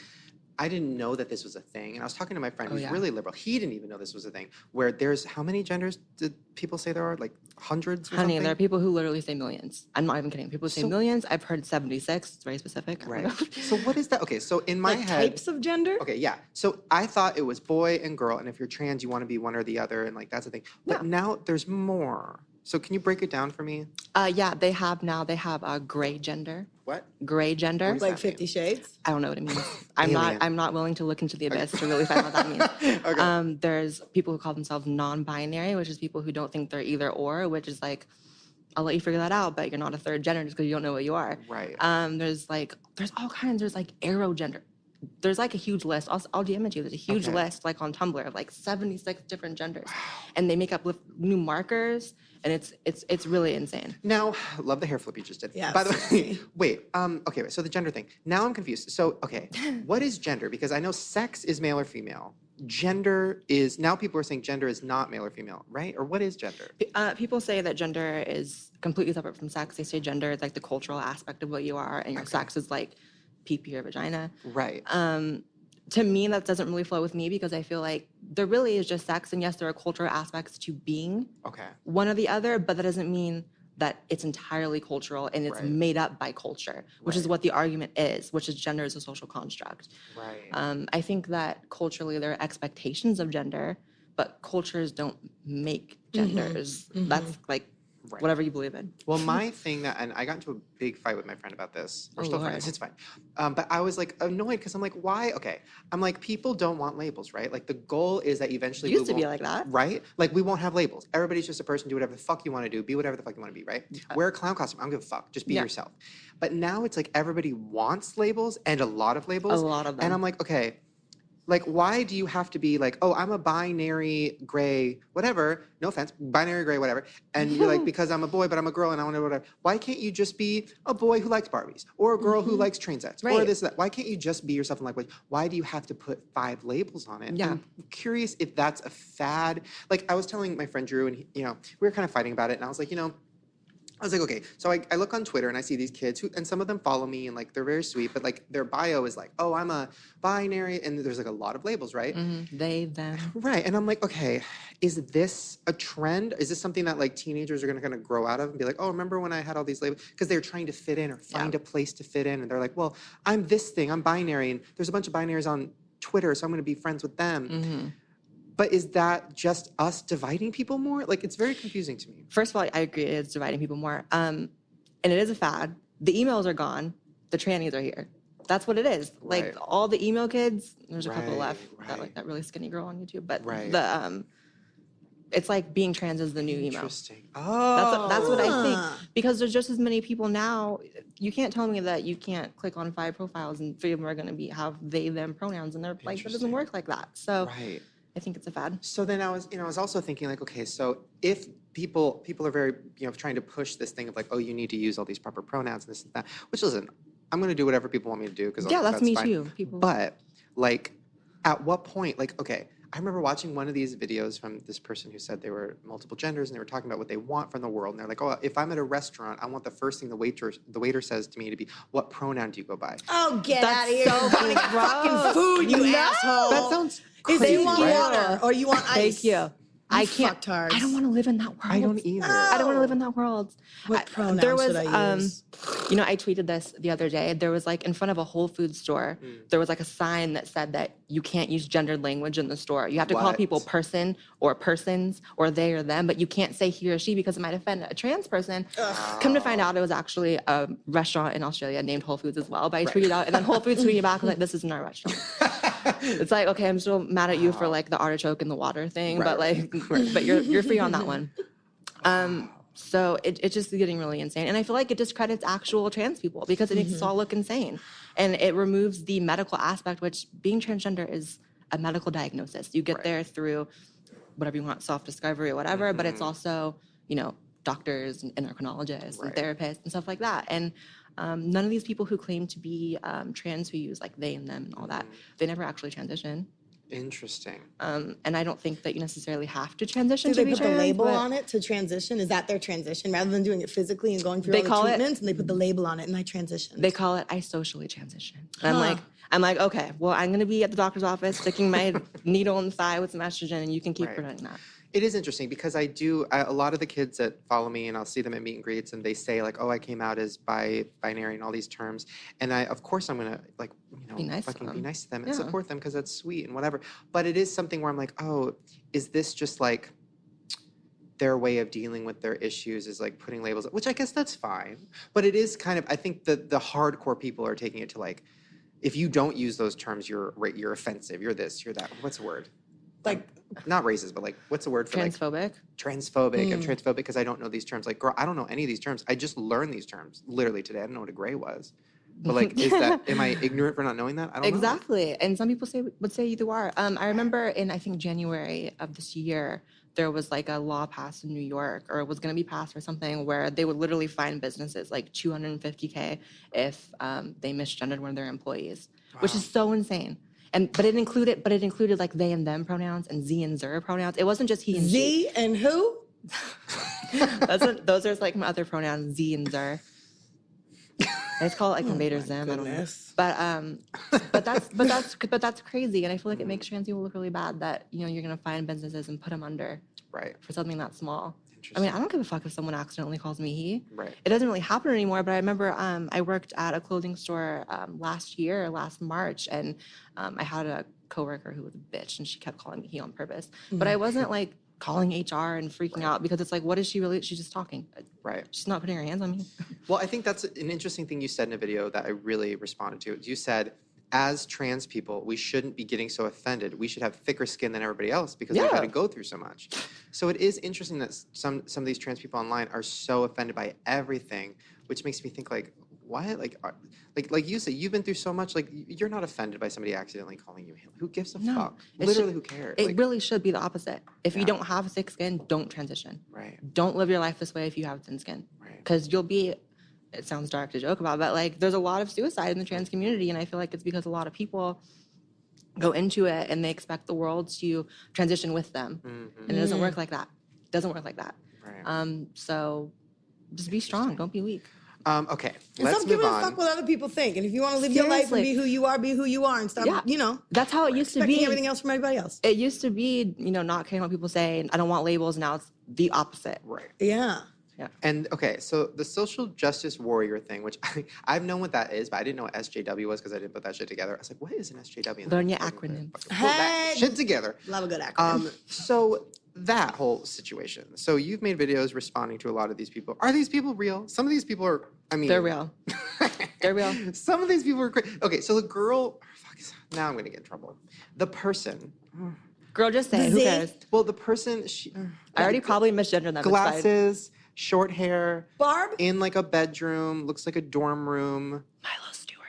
I didn't know that this was a thing. And I was talking to my friend who's really liberal. He didn't even know this was a thing. Where there's, how many genders did people say there are? Like hundreds or Honey, something? there are people who literally say millions. I'm not even kidding. People say millions. I've heard 76. It's very specific. Right. So what is that? Okay, so in my Like head. types of gender? Okay, yeah. So I thought it was boy and girl, and if you're trans, you want to be one or the other, and like that's the thing. But now there's more. So can you break it down for me? Yeah, they have a gray gender. What? Gray gender. does Like that 50 Shades? I don't know what it means. Alien. I'm not willing to look into the abyss to really find out what that means. Okay. There's people who call themselves non-binary, which is people who don't think they're either or, which is like, I'll let you figure that out, but you're not a third gender just because you don't know what you are. Right. There's all kinds. There's like arrow gender. There's like a huge list. I'll DM it to you. There's a huge list like on Tumblr of like 76 different genders, and they make up new markers, and it's really insane. Now, love the hair flip you just did. Yeah, By the way, wait. Okay. So the gender thing. Now I'm confused. So okay, what is gender? Because I know sex is male or female. Gender is, now people are saying gender is not male or female, right? Or what is gender? People say that gender is completely separate from sex. They say gender is like the cultural aspect of what you are, and your sex is like pee-pee or vagina. Right. To me, that doesn't really flow with me because I feel like there really is just sex, and yes, there are cultural aspects to being one or the other, but that doesn't mean that it's entirely cultural and it's made up by culture, which is what the argument is, which is gender is a social construct. Right. I think that culturally there are expectations of gender, but cultures don't make genders. That's like whatever you believe in. Well, my thing and I got into a big fight with my friend about this. We're still friends. It's fine. But I was like annoyed because I'm like, why? Okay. I'm like, people don't want labels, right? Like the goal is that eventually It used to be like that. Right? Like we won't have labels. Everybody's just a person. Do whatever the fuck you want to do. Be whatever the fuck you want to be, right? Wear a clown costume. I don't give a fuck. Just be yourself. But now it's like everybody wants labels and a lot of labels. A lot of them. And I'm like, okay. Like, why do you have to be like, oh, I'm a binary gray, whatever, no offense, binary gray, whatever. And you're like, because I'm a boy, but I'm a girl and I want to whatever. Why can't you just be a boy who likes Barbies or a girl who likes train sets or this, that? Why can't you just be yourself and like, why do you have to put 5 labels on it? Yeah. I'm curious if that's a fad. Like, I was telling my friend Drew and, we were kind of fighting about it. And I was like, I was like, okay, so I look on Twitter and I see these kids and some of them follow me and like they're very sweet, but like their bio is like, oh, I'm a binary, and there's like a lot of labels, right? They, them. Right, and I'm like, okay, is this a trend? Is this something that like teenagers are gonna kind of grow out of and be like, oh, remember when I had all these labels? Because they're trying to fit in or find a place to fit in, and they're like, well, I'm this thing, I'm binary, and there's a bunch of binaries on Twitter, so I'm gonna be friends with them. But is that just us dividing people more? Like, it's very confusing to me. First of all, I agree it's dividing people more. And it is a fad. The emails are gone. The trannies are here. That's what it is. Like all the email kids, there's a couple left. That really skinny girl on YouTube. But it's like being trans is the new emo. Interesting. Oh. That's what I think. Because there's just as many people now. You can't tell me that you can't click on 5 profiles and 3 of them are going to have they, them pronouns. And they're like, that doesn't work like that. So Right. I think it's a fad. So then I was also thinking like, okay, so if people are very, trying to push this thing of like, oh, you need to use all these proper pronouns and this and that, which listen, I'm going to do whatever people want me to do because that's me fine. too. People. But like, at what point, like, okay, I remember watching one of these videos from this person who said they were multiple genders and they were talking about what they want from the world. And they're like, oh, if I'm at a restaurant, I want the first thing the waiter says to me to be, what pronoun do you go by? Oh, get That's out of here. so You're wanting fucking gross. food, you No. asshole. That sounds Is crazy, they want right? water or you want ice? Thank you. I can't. fucktards. I don't want to live in that world. I don't either. I don't want to live in that world. What pronoun there was, should I use? I tweeted this the other day. There was like in front of a Whole Foods store, there was like a sign that said that you can't use gendered language in the store. You have to call What? people person or persons or they or them, but you can't say he or she because it might offend a trans person. Come to find out, it was actually a restaurant in Australia named Whole Foods as well. But I tweeted out, and then Whole Foods tweeted back like, "This isn't our restaurant." It's like, okay, I'm still mad at you for like the artichoke in the water thing, but like, but you're free on that one. So it's just getting really insane. And I feel like it discredits actual trans people because it makes us all look insane. And it removes the medical aspect, which being transgender is a medical diagnosis. You get there through whatever you want, self-discovery or whatever, but it's also, doctors and endocrinologists and therapists and stuff like that. And none of these people who claim to be trans who use like they and them and all that, they never actually transition. Interesting. And I don't think that you necessarily have to transition Do to they be put trans. the label but on it to transition? Is that their transition? Rather than doing it physically and going through They all the call it- treatments, and they put the label on it, and I transitioned. They call it I socially transition. And I'm like, okay, well, I'm gonna be at the doctor's office sticking my needle in the thigh with some estrogen, and you can keep pretending that. It is interesting because a lot of the kids that follow me and I'll see them at meet and greets and they say like, oh, I came out as binary and all these terms. And of course I'm going to like, Be nice to fucking them. be nice to them and Yeah. support them because that's sweet and whatever. But it is something where I'm like, oh, is this just like their way of dealing with their issues is like putting labels, which I guess that's fine. But it is kind of, I think the hardcore people are taking it to like, if you don't use those terms, you're offensive, you're this, you're that. What's the word? like, Not racist, but like, what's the word for like Transphobic. transphobic? I'm transphobic because I don't know these terms. Like, girl, I don't know any of these terms. I just learned these terms literally today. I didn't know what a gray was. But like, am I ignorant for not knowing that? I don't know. Exactly. And some people would say you are. I remember in, I think, January of this year, there was like a law passed in New York, or it was going to be passed or something, where they would literally fine businesses like $250K if they misgendered one of their employees, which is so insane. But it included like they and them pronouns and Z and zer pronouns. It wasn't just he and she. Z and who? Those are like my other pronouns, Z and zer. I just call it like invader zim. I don't know. Goodness. But that's crazy, and I feel like it makes trans people look really bad that you're gonna find businesses and put them under Right. for something that small. I Interesting. mean, I don't give a fuck if someone accidentally calls me he. Right. It doesn't really happen anymore, but I remember I worked at a clothing store last March, and I had a coworker who was a bitch, and she kept calling me he on purpose. But I wasn't like calling HR and freaking out because it's like, what is she really? She's just talking. Right. She's not putting her hands on me. Well, I think that's an interesting thing you said in a video that I really responded to. You said, as trans people, we shouldn't be getting so offended. We should have thicker skin than everybody else because they've got to go through so much. So it is interesting that some of these trans people online are so offended by everything, which makes me think like, what? Like you say, you've been through so much. Like you're not offended by somebody accidentally calling you him. Who gives a fuck? Literally, who cares? It really should be the opposite. If you don't have thick skin, don't transition. Right. Don't live your life this way if you have thin skin. Right. Because you'll be, it sounds dark to joke about, but like there's a lot of suicide in the trans community, and I feel like it's because a lot of people go into it and they expect the world to transition with them. And it doesn't work like that. It doesn't work like that. Right. So just be strong. Don't be weak. Okay, And let's stop move giving a on. fuck what other people think. And if you want to live your life and Seriously. be who you are, and stop, That's how it used to expecting be. everything else from everybody else. It used to be, not caring what people say, and I don't want labels. Now it's the opposite. Right. Yeah. And okay, so the social justice warrior thing, which I've known what that is, but I didn't know what SJW was because I didn't put that shit together. I was like, what is an SJW? And Learn then your I fucking acronyms. put that shit together. Love a good acronym. So that whole situation. So you've made videos responding to a lot of these people. Are these people real? Some of these people are. I mean, They're real. They're real. Some of these people are crazy. Okay, so the girl. Now I'm going to get in trouble. The person. Girl, just say it. Who Z. cares? Well, the person, she, I already probably misgendered that. glasses, short hair, Barb? in like a bedroom, looks like a dorm room. Milo Stewart.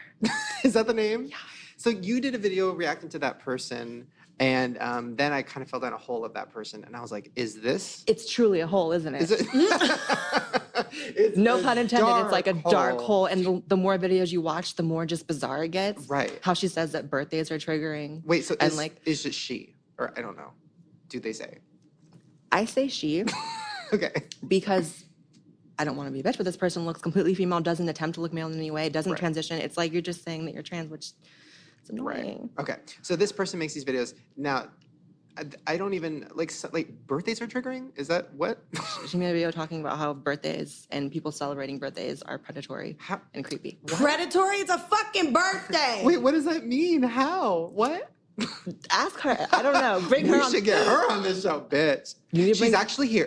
Is that the name? Yeah. So you did a video reacting to that person, and then I kind of fell down a hole of that person, and I was like, "Is this? It's truly a hole, isn't it? Is it? It's No a pun intended. It's like a dark hole. hole, and the more videos you watch, the more just bizarre it gets. Right. How she says that birthdays are triggering. Wait, so and is it she, or I don't know? Do they say? I say she Okay. because I don't want to be a bitch, but this person looks completely female, doesn't attempt to look male in any way, doesn't Right. transition. It's like you're just saying that you're trans, which is annoying. Okay. So this person makes these videos now. I don't even like birthdays are triggering. Is that what? She made a video talking about how birthdays and people celebrating birthdays are predatory How- and creepy. Predatory? It's a fucking birthday. Wait, what does that mean? How? What? Ask her. I don't know. Bring her We on. should get her on this show, bitch. You need to She's bring- actually here.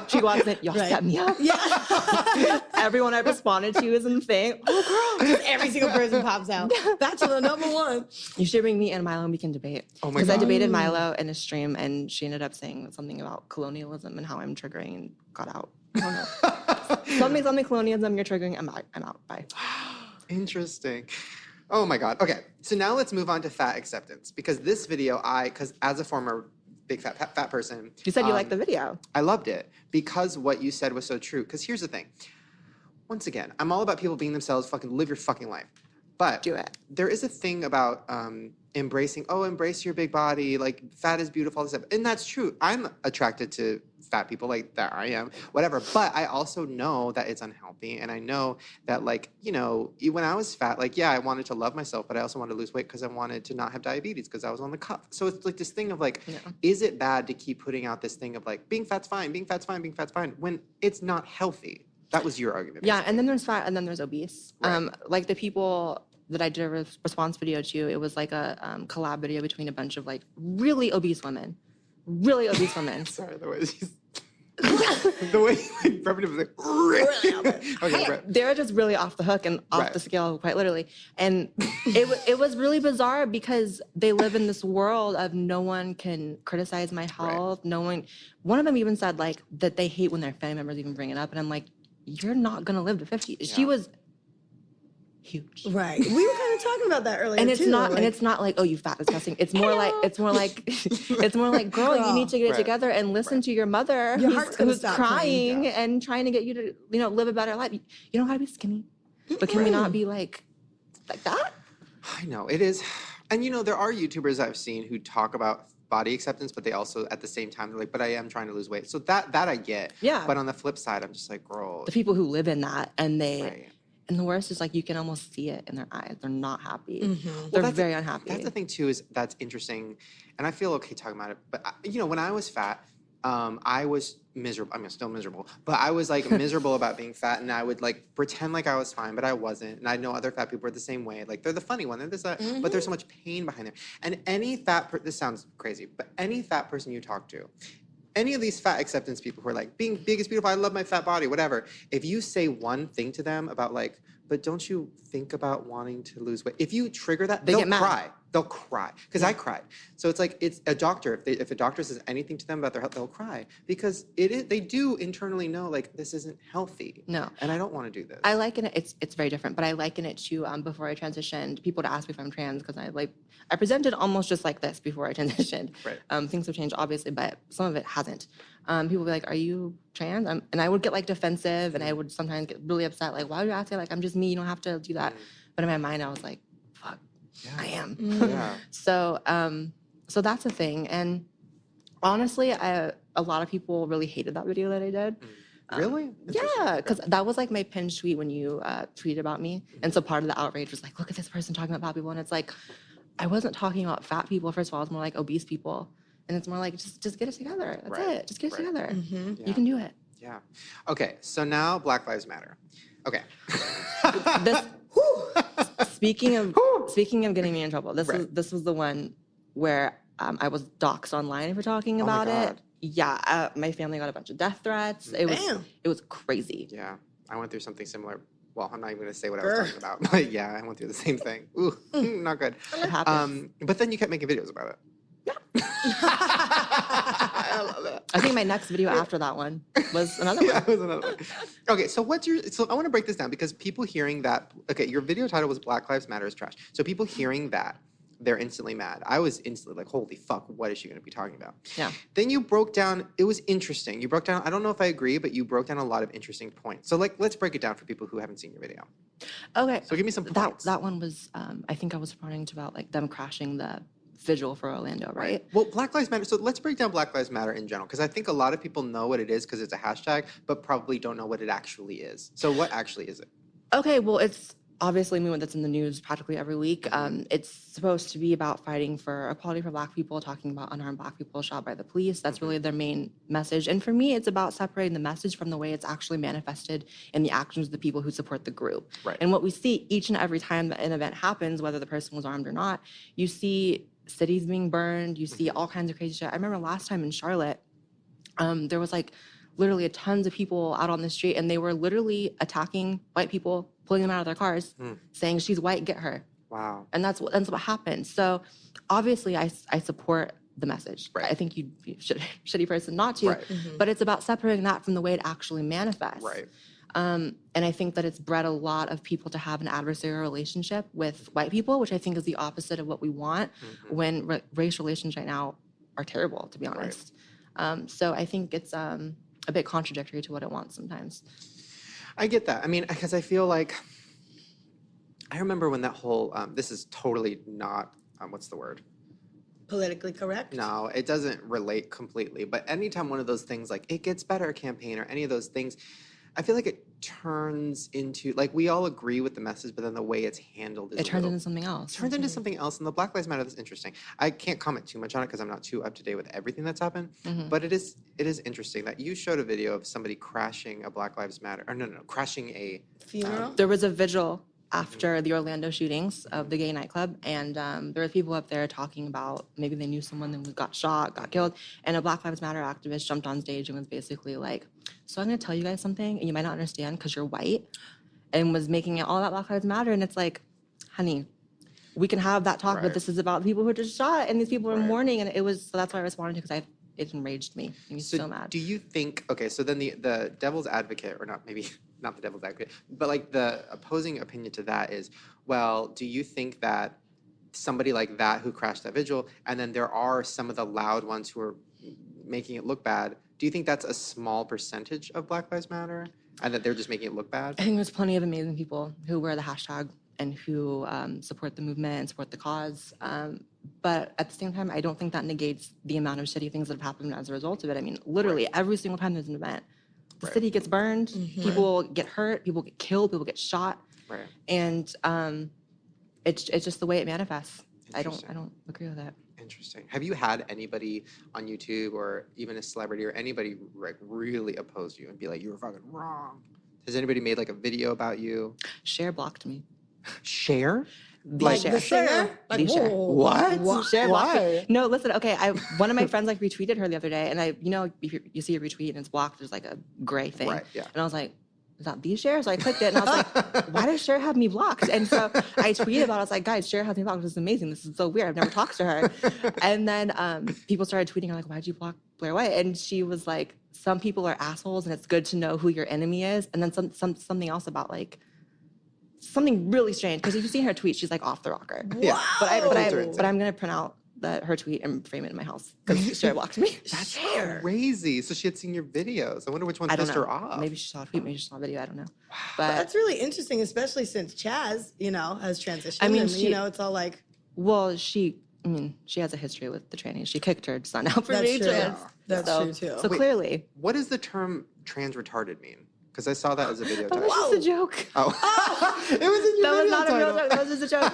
She walks in. Y'all Right. set me up. Yeah. Everyone I responded to is in thing. Oh, girl. Every single person pops out. Bachelor number one. You should bring me and Milo and we can debate. Oh my Because I God. debated Milo in a stream and she ended up saying something about colonialism and how I'm triggering and got out. I don't know. something colonialism, you're triggering. I'm out. Bye. Interesting. Oh my God. Okay. So now let's move on to fat acceptance because this video, because as a former big fat person, You said you liked the video. I loved it because what you said was so true. Because here's the thing. Once again, I'm all about people being themselves. Fucking live your fucking life. But Do it. there is a thing about embrace your big body. Like fat is beautiful, all this stuff, and that's true. I'm attracted to fat people, like that I am, whatever. But I also know that it's unhealthy, and I know that, like, you know, when I was fat, like, yeah, I wanted to love myself, but I also wanted to lose weight because I wanted to not have diabetes because I was on the cuff. So it's like this thing of like, Yeah. is it bad to keep putting out this thing of like being fat's fine, being fat's fine, being fat's fine when it's not healthy? That was your argument. Yeah, and then there's fat and then there's obese. Right. Like the people that I did a response video to, it was like a collab video between a bunch of like really obese women. Really obese women. Sorry, the way she's... the way like Brevin was like, really? Okay, right. They're just really off the hook and off Right. the scale, quite literally. And it was really bizarre because they live in this world of no one can criticize my health. No one. One of them even said like that they hate when their family members even bring it up, and I'm like, you're not gonna live to 50. She Yeah. was huge. Right. We were kind of talking about that earlier. And it's too, not, like, and it's not like, oh, you fat, disgusting. It's more like, girl, you need to get it Right. together and listen to your mother Your heart's gonna who's stop crying crying. and trying to get you to, live a better life. You don't gotta be skinny, but can we not be like that? I know it is, and you know there are YouTubers I've seen who talk about body acceptance, but they also at the same time they're like, but I am trying to lose weight. So that I get. Yeah. But on the flip side, I'm just like, girl. The people who live in that and Right. and the worst is like you can almost see it in their eyes. They're not happy. Mm-hmm. They're that's- very unhappy. That's the thing too, is that's interesting, and I feel okay talking about it. But you know, when I was fat, I was miserable. I mean, I'm still miserable, but I was like miserable about being fat, and I would like pretend like I was fine, but I wasn't. And I know other fat people are the same way. Like they're the funny one. They're this, that, but there's so much pain behind there. And any this sounds crazy, but any fat person you talk to, any of these fat acceptance people who are like, being big is beautiful, I love my fat body, whatever. If you say one thing to them about like, but don't you think about wanting to lose weight? If you trigger that, they'll get mad. cry. They'll cry. Because I cried. So it's like, it's a doctor. If a doctor says anything to them about their health, they'll cry. Because they do internally know, like, this isn't healthy. No. And I don't want to do this. I liken it. It's very different, but I liken it to before I transitioned. People to ask me if I'm trans because I presented almost just like this before I transitioned. Right. Things have changed obviously, but some of it hasn't. People would be like, "Are you trans?" And I would get like defensive, and I would sometimes get really upset. Like, why would you ask it? Like, I'm just me. You don't have to do that. But in my mind, I was like, "Fuck, I am." Yeah. So, so that's a thing. And honestly, a lot of people really hated that video that I did. Really? Yeah, because that was like my pinned tweet when you tweeted about me. And so part of the outrage was like, look at this person talking about fat people. And it's like, I wasn't talking about fat people. First of all, it's more like obese people. And it's more like, just get it together. That's Right, it. Just get it right. together. Yeah. You can do it. Yeah. Okay. So now Black Lives Matter. Okay. This, speaking of getting me in trouble, this was the one where I was doxxed online if we're talking Oh my about it. God. Yeah, my family got a bunch of death threats. Damn. It was crazy. Yeah. I went through something similar. Well, I'm not even going to say what I was talking about. But yeah, I went through the same thing. Ooh, not good. It happens. But then you kept making videos about it. Yeah. I love that. I think my next video after that one was another one. Yeah, it was another one. Okay, so so I want to break this down because people hearing that, okay, your video title was Black Lives Matter is trash. So people hearing that, they're instantly mad. I was instantly like, holy fuck, what is she going to be talking about? Yeah. Then you broke down, it was interesting. You broke down, I don't know if I agree, but you broke down a lot of interesting points. So like, let's break it down for people who haven't seen your video. Okay. So give me some points. That one was, I think I was responding to about like them crashing the vigil for Orlando, right? Well, Black Lives Matter. So let's break down Black Lives Matter in general, because I think a lot of people know what it is because it's a hashtag, but probably don't know what it actually is. So what actually is it? Okay, well, it's obviously a movement that's in the news practically every week. It's supposed to be about fighting for equality for Black people, talking about unarmed Black people shot by the police. That's really their main message. And for me, it's about separating the message from the way it's actually manifested in the actions of the people who support the group. Right. And what we see each and every time that an event happens, whether the person was armed or not, you see cities being burned, you see all kinds of crazy shit. I remember last time in Charlotte, there was like literally tons of people out on the street, and they were literally attacking white people, pulling them out of their cars, saying, she's white, get her. Wow. And that's what happened. So obviously I support the message. Right. I think you'd be a shitty person not to, Right. but it's about separating that from the way it actually manifests. Right. And I think that it's bred a lot of people to have an adversarial relationship with white people, which I think is the opposite of what we want when race relations right now are terrible, to be honest. So I think it's a bit contradictory to what it wants sometimes. I get that. I mean, because I feel like, I remember when that whole, this is totally not, what's the word? Politically correct? No, it doesn't relate completely. But anytime one of those things like It Gets Better campaign or any of those things, I feel like it turns into, like, we all agree with the message, but then the way it's handled is It turns into something else. turns into something else. And the Black Lives Matter, that's interesting. I can't comment too much on it because I'm not too up to date with everything that's happened. But it is interesting that you showed a video of somebody crashing a Black Lives Matter, or no, crashing a Funeral? There was a vigil after the Orlando shootings of the gay nightclub, and there were people up there talking about maybe they knew someone that got shot, got killed, and a Black Lives Matter activist jumped on stage and was basically like, so I'm going to tell you guys something, and you might not understand because you're white, and was making it all about Black Lives Matter, and it's like, honey, we can have that talk, but this is about the people who were just shot, and these people are mourning, and it was, so that's why I responded to, because it enraged me. It was so mad. Do you think, okay, so then the devil's advocate, or not, maybe not the devil's advocate, but like the opposing opinion to that is, well, do you think that somebody like that who crashed that vigil, and then there are some of the loud ones who are making it look bad, do you think that's a small percentage of Black Lives Matter, and that they're just making it look bad? I think there's plenty of amazing people who wear the hashtag and who support the movement and support the cause. But at the same time, I don't think that negates the amount of shitty things that have happened as a result of it. I mean, literally every single time there's an event, the city gets burned, people get hurt, people get killed, people get shot. Right. And it's just the way it manifests. I don't agree with that. Interesting. Have you had anybody on YouTube or even a celebrity or anybody like really oppose you and be like, you were fucking wrong? Has anybody made like a video about you? Cher blocked me. Cher? Like The singer? Like, The Cher. whoa. What? Cher blocked me. Why? No, listen, okay, one of my friends like retweeted her the other day, and if you see a retweet and it's blocked, there's like a gray thing. Right, yeah. And I was like, is that the Cher? So I clicked it, and I was like, why does Cher have me blocked? And so I tweeted about it. I was like, guys, Cher has me blocked. This is amazing. This is so weird. I've never talked to her. And then people started tweeting her like, why'd you block Blair White? And she was like, some people are assholes, and it's good to know who your enemy is. And then something else about like, something really strange, because if you've seen her tweet, she's like off the rocker. Yeah. But I'm gonna print out her tweet and frame it in my house because Cher blocked me. That's crazy. So she had seen your videos. I wonder which one I don't pissed know. her off. Maybe she saw a tweet, maybe she saw a video. I don't know. But That's really interesting, especially since Chaz, has transitioned. I mean, and, she- it's all like, well, she has a history with the trannies. She kicked her son out for That's being true. trans. That's so, true, too. So Wait. clearly, What does the term trans retarded mean? Because I saw that as a video that title. was just a joke. Oh. It was in your That was video not a title. real joke. That was just a joke.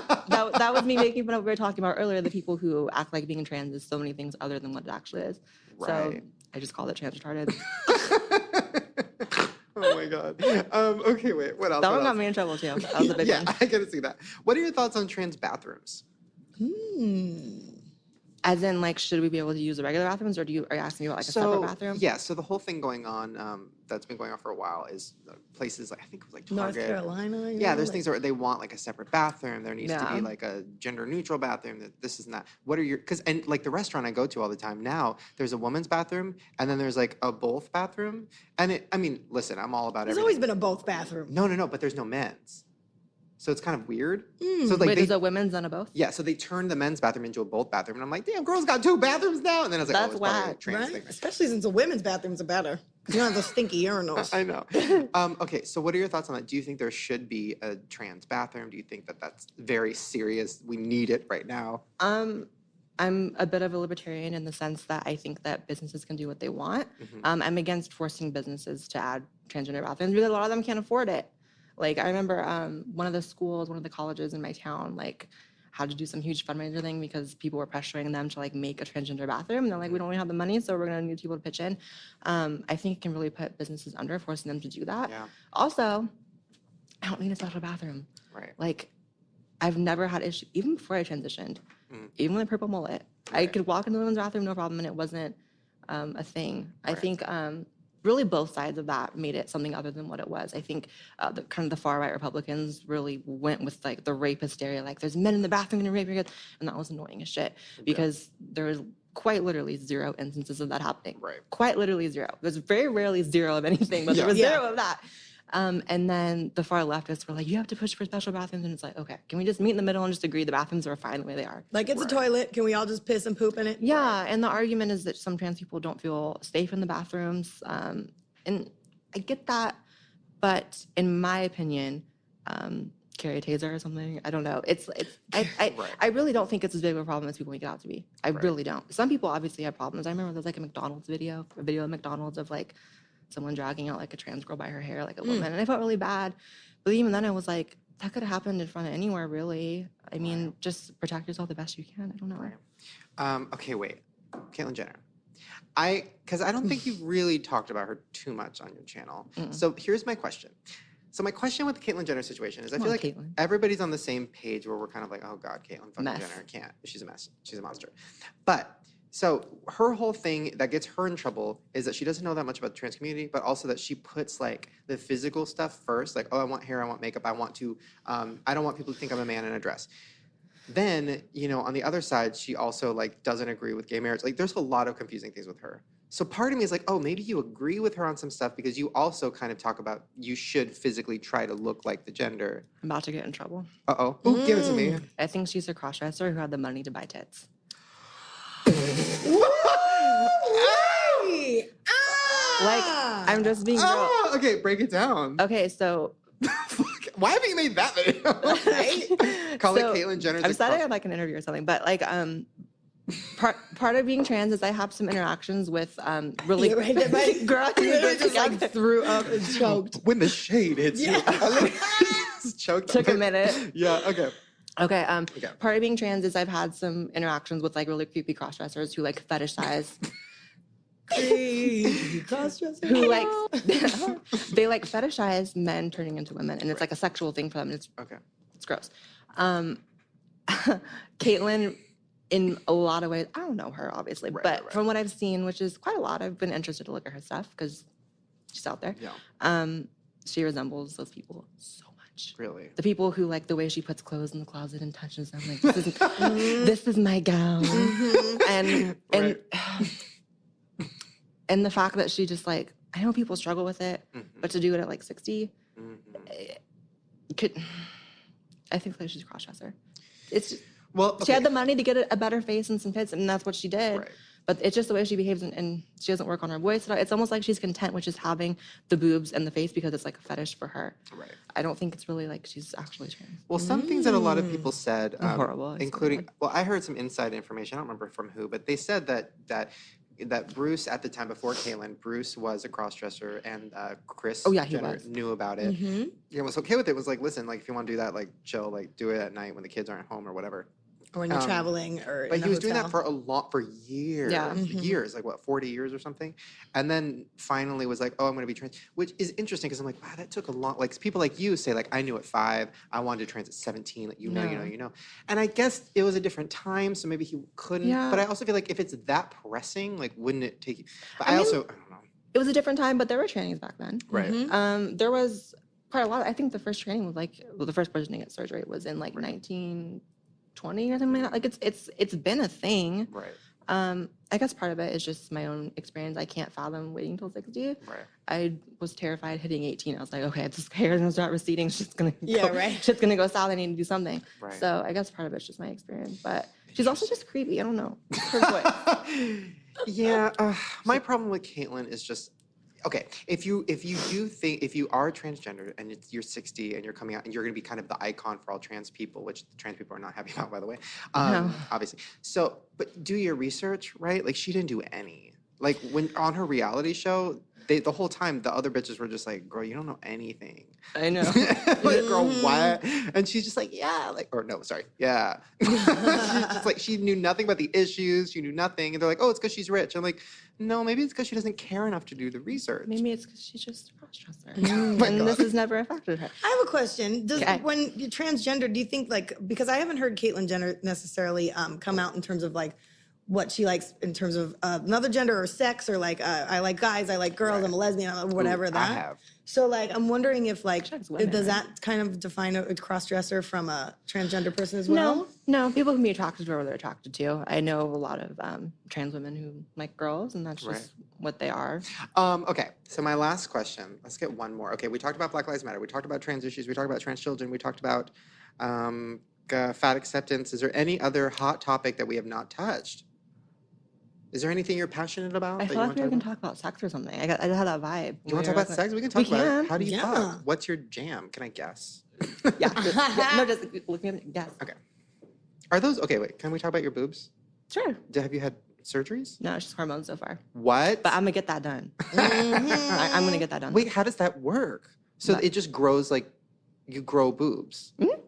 That was me making fun of what we were talking about earlier, the people who act like being trans is so many things other than what it actually is. So Right. I just called it trans retarded. Oh my god. Okay, wait. What else? That What one got else? me in trouble too. That was a big Yeah, one. I gotta see that. What are your thoughts on trans bathrooms? As in, like, should we be able to use the regular bathrooms, or are you asking me about like a separate bathroom? Yeah, so the whole thing going on that's been going on for a while is places like I think it was like Target. North Carolina. Yeah, there's things where they want like a separate bathroom. There needs to be Yeah. like a gender neutral bathroom. That this is not. What are your? Because and like the restaurant I go to all the time now, there's a woman's bathroom and then there's like a both bathroom. And I mean, listen, I'm all about There's everything. always been a both bathroom. No, but there's no men's. So it's kind of weird. So like Wait, they, is it women's and a both? yeah, so they turned the men's bathroom into a both bathroom, and I'm like, damn, girls got 2 bathrooms now. And then I was like, That's oh, it's probably a whack, trans Right? thing. Especially since the women's bathrooms are better. You don't have those stinky urinals. I know. Okay, so what are your thoughts on that? Do you think there should be a trans bathroom? Do you think that that's very serious? We need it right now. I'm a bit of a libertarian in the sense that I think that businesses can do what they want. I'm against forcing businesses to add transgender bathrooms because a lot of them can't afford it. Like, I remember one of the colleges in my town, like, had to do some huge fundraiser thing because people were pressuring them to, like, make a transgender bathroom. And they're like, we don't really have the money, so we're going to need people to pitch in. I think it can really put businesses under, forcing them to do that. Yeah. Also, I don't need a special bathroom. Right. Like, I've never had issue, even before I transitioned, even with a purple mullet, I could walk into the women's bathroom, no problem, and it wasn't a thing. I think really both sides of that made it something other than what it was. I think the far right Republicans really went with like the rape hysteria, like there's men in the bathroom gonna rape your kids, and that was annoying as shit because there was quite literally 0 instances of that happening. Right. Quite literally 0. There's very rarely 0 of anything, but there was 0 of that. And then the far leftists were like, you have to push for special bathrooms. And it's like, okay, can we just meet in the middle and just agree the bathrooms are fine the way they are? Like, it's a toilet. Can we all just piss and poop in it? Yeah, and the argument is that some trans people don't feel safe in the bathrooms. And I get that, but in my opinion, carry a taser or something, I don't know. I really don't think it's as big of a problem as people make it out to be. I really don't. Some people obviously have problems. I remember there's like a video of McDonald's of like someone dragging out like a trans girl by her hair, like a woman, and I felt really bad. But even then I was like, that could have happened in front of anywhere, really. I mean, just protect yourself the best you can. I don't know. Okay, wait. Caitlyn Jenner. Because I don't think you really talked about her too much on your channel. So here's my question. So my question with the Caitlyn Jenner situation is I feel like Caitlyn. everybody's on the same page where we're kind of like, oh God, Caitlyn fucking Mess. Jenner can't. She's a mess. She's a monster. But so her whole thing that gets her in trouble is that she doesn't know that much about the trans community, but also that she puts like the physical stuff first. Like, oh, I want hair, I want makeup, I want to, I don't want people to think I'm a man in a dress. Then, on the other side, she also like doesn't agree with gay marriage. Like there's a lot of confusing things with her. So part of me is like, oh, maybe you agree with her on some stuff because you also kind of talk about you should physically try to look like the gender. I'm about to get in trouble. Uh-oh. Ooh, give it to me. I think she's a crossdresser who had the money to buy tits. Like, I'm just being real. Okay, break it down. Okay, so Why haven't you made that video? Call So, it Caitlyn Jenner's. I'm sad I had like an interview or something, but like part of being trans is I have some interactions with really girls who just like threw up and choked. When the shade hits you. I just choked. took a minute. Yeah, okay. Okay, part of being trans is I've had some interactions with like really creepy crossdressers who like fetishize who like they like fetishize men turning into women, and it's like a sexual thing for them, and it's gross. Caitlyn, in a lot of ways, I don't know her obviously, but from what I've seen, which is quite a lot, I've been interested to look at her stuff because she's out there. Yeah. She resembles those people so much. Really? The people who like the way she puts clothes in the closet and touches them, like this is my gown, and the fact that she just like, I know people struggle with it, but to do it at like 60, I think that she's a crossdresser. It's just, she had the money to get a better face and some tits, and that's what she did. Right. But it's just the way she behaves, and she doesn't work on her voice. It's almost like she's content with just having the boobs and the face because it's like a fetish for her. Right. I don't think it's really like she's actually trans. Well, some things that a lot of people said, Horrible. including, well, I heard some inside information. I don't remember from who, but they said that Bruce, at the time before Caitlyn, Bruce was a crossdresser, and Chris Jenner knew about it. Yeah, was okay with it. Was like, listen, like if you want to do that, like chill, like do it at night when the kids aren't home or whatever. Or when you're traveling or But in a he was doing hotel. that for years. Yeah. Years, like what, 40 years or something? And then finally was like, oh, I'm going to be trans, which is interesting because I'm like, wow, that took a long, like people like you say, like, I knew at 5, I wanted to trans at 17, like, you know. And I guess it was a different time, so maybe he couldn't. Yeah. But I also feel like if it's that pressing, like, wouldn't it take you? But I mean, also, I don't know. It was a different time, but there were trainings back then. Right. There was quite a lot. I think the first training was like, well, the first person to get surgery was in like 1920 or something like that. Like it's been a thing. Right. I guess part of it is just my own experience. I can't fathom waiting till 60. Right. I was terrified hitting 18. I was like, okay, this hair is gonna start receding. It's just gonna right. Shit's gonna go south. I need to do something. Right. So I guess part of it's just my experience. But she's also just creepy. I don't know. Her voice. Yeah, my problem with Caitlyn is just okay. If you are transgender and you're 60 and you're coming out and you're going to be kind of the icon for all trans people, which trans people are not happy about, by the way, No. obviously. So, but do your research, right? Like she didn't do any. Like when on her reality show, the whole time the other bitches were just like, "Girl, you don't know anything." I know. Like, girl, what? And she's just like, yeah, like, or no, sorry, yeah. She's just like, she knew nothing about the issues. She knew nothing. And they're like, oh, it's because she's rich. I'm like, no, maybe it's because she doesn't care enough to do the research. Maybe it's because she's just a cross-dresser. my And God. this has never affected her. I have a question. Okay. When you're transgender, do you think like, because I haven't heard Caitlyn Jenner necessarily come out in terms of like what she likes in terms of another gender or sex or like I like guys, I like girls, I'm a lesbian, or whatever Ooh, that. I have. So like I'm wondering if like Checks women, does right? that kind of define a cross-dresser from a transgender person as well? No, people can be attracted to whoever they're attracted to. I know a lot of trans women who like girls, and that's just what they are. Okay, so my last question. Let's get one more. Okay, we talked about Black Lives Matter. We talked about trans issues. We talked about trans children. We talked about fat acceptance. Is there any other hot topic that we have not touched? Is there anything you're passionate about? I that feel you like we were wanna going talk to talk about sex or something. I had that vibe. You want to talk about sex? We can talk about can. it. How do you Yeah. fuck? What's your jam? Can I guess? Yeah. No, just look me up. Yes. Okay. Are those okay? Wait. Can we talk about your boobs? Sure. Have you had surgeries? No, it's just hormones so far. What? But I'm going to get that done. I'm going to get that done. Wait. How does that work? So What? it just grows like you grow boobs. Mhm.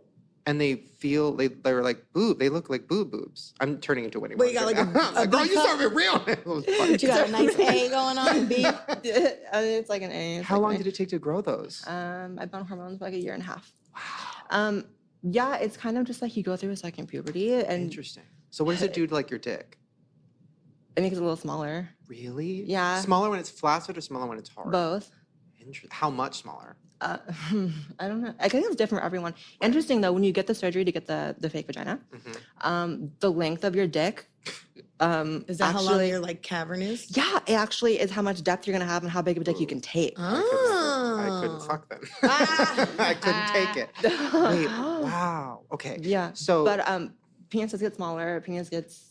And they're like boob. They look like boobs. I'm turning into Winnie. Wait, you got like a girl, B you cup? sounded real. It was funny. You got a nice A going on, B. It's like an A. It's How like long an did it take to grow those? I've been on hormones for like 1.5 years. Yeah, it's kind of just like you go through a second puberty, and Interesting. So what does it do to like your dick? it makes it a little smaller. Really? Yeah. Smaller when it's flaccid or smaller when it's hard? Both. How much smaller? I don't know. I think it's different for everyone. Interesting though, when you get the surgery to get the fake vagina, the length of your dick. Is that how long your like cavern is? Yeah, it actually is how much depth you're gonna have and how big of a dick you can take. I couldn't fuck them. I couldn't take it. Wait, wow. Okay. Yeah. So, but penises get smaller. Penis gets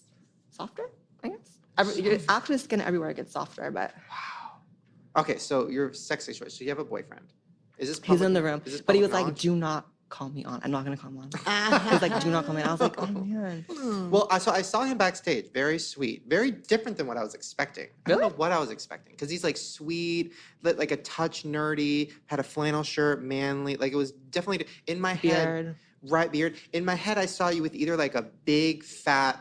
softer. I guess. Actually, skin everywhere gets softer, but okay. So your sex situation. So you have a boyfriend. Is this? he's in the public- room. is this But he was public like, knowledge? "Do not call me on. I'm not gonna call him on." He was like, "Do not call me on." I was like, "Oh man." Well, I saw him backstage. Very sweet. Very different than what I was expecting. I don't Really? know what I was expecting because he's like sweet, like a touch nerdy. Had a flannel shirt, manly. Like it was definitely in my head. Beard. Right, beard. In my head, I saw you with either like a big fat,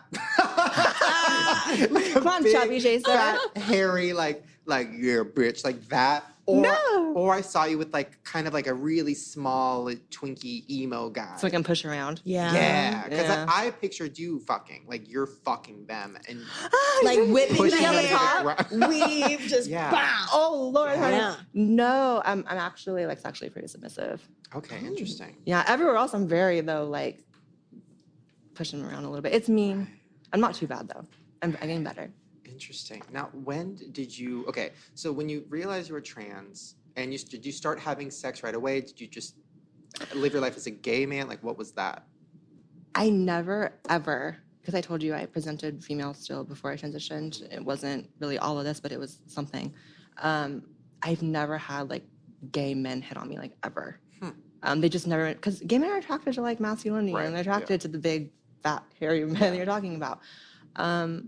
Come on, chubby Jason. fat, hairy, like yeah, bitch, like that. Or, No. or I saw you with like kind of like a really small, like, twinky emo guy. So I can push around. Yeah. Yeah, because Yeah. I pictured you fucking, like you're fucking them and Like whipping pushing the it hair, around. weave, just Yeah. bow. Oh Lord, honey. Yeah. No, I'm actually like sexually pretty submissive. Okay, interesting. Yeah, everywhere else I'm very though like pushing him around a little bit. It's mean. I'm not too bad though. I'm getting better. Interesting. Now, when did you? Okay, so when you realized you were trans, and did you start having sex right away? Did you just live your life as a gay man? Like, what was that? I never ever, because I told you I presented female still before I transitioned. It wasn't really all of this, but it was something. I've never had like gay men hit on me like ever. They just never, because gay men are attracted to like masculinity Right, and they're attracted to the big, fat, hairy men that you're talking about.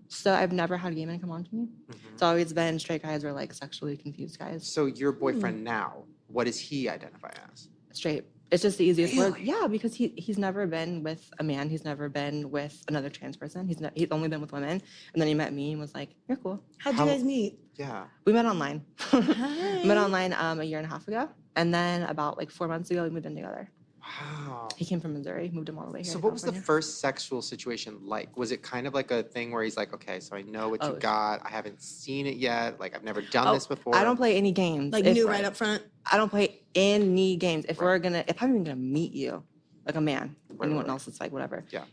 So I've never had gay men come on to me. It's always been straight guys or like sexually confused guys. So your boyfriend now, what does he identify as? Straight. It's just the easiest word. Really? Yeah, because he's never been with a man. He's never been with another trans person. He's only been with women. And then he met me and was like, "You're cool." How'd you guys meet? Yeah. We met online. Hi. We met online a year and a half ago, and then about like 4 months ago, we moved in together. Wow. He came from Missouri, moved him all the way here. So to what was the California. first sexual situation like? Was it kind of like a thing where he's like, okay, so I know what you Oh, got. I haven't seen it yet. Like I've never done this before. I don't play any games. Like If- knew right up front? I don't play any games. If I'm even gonna meet you, like a man, anyone right. else, it's like whatever. Yeah.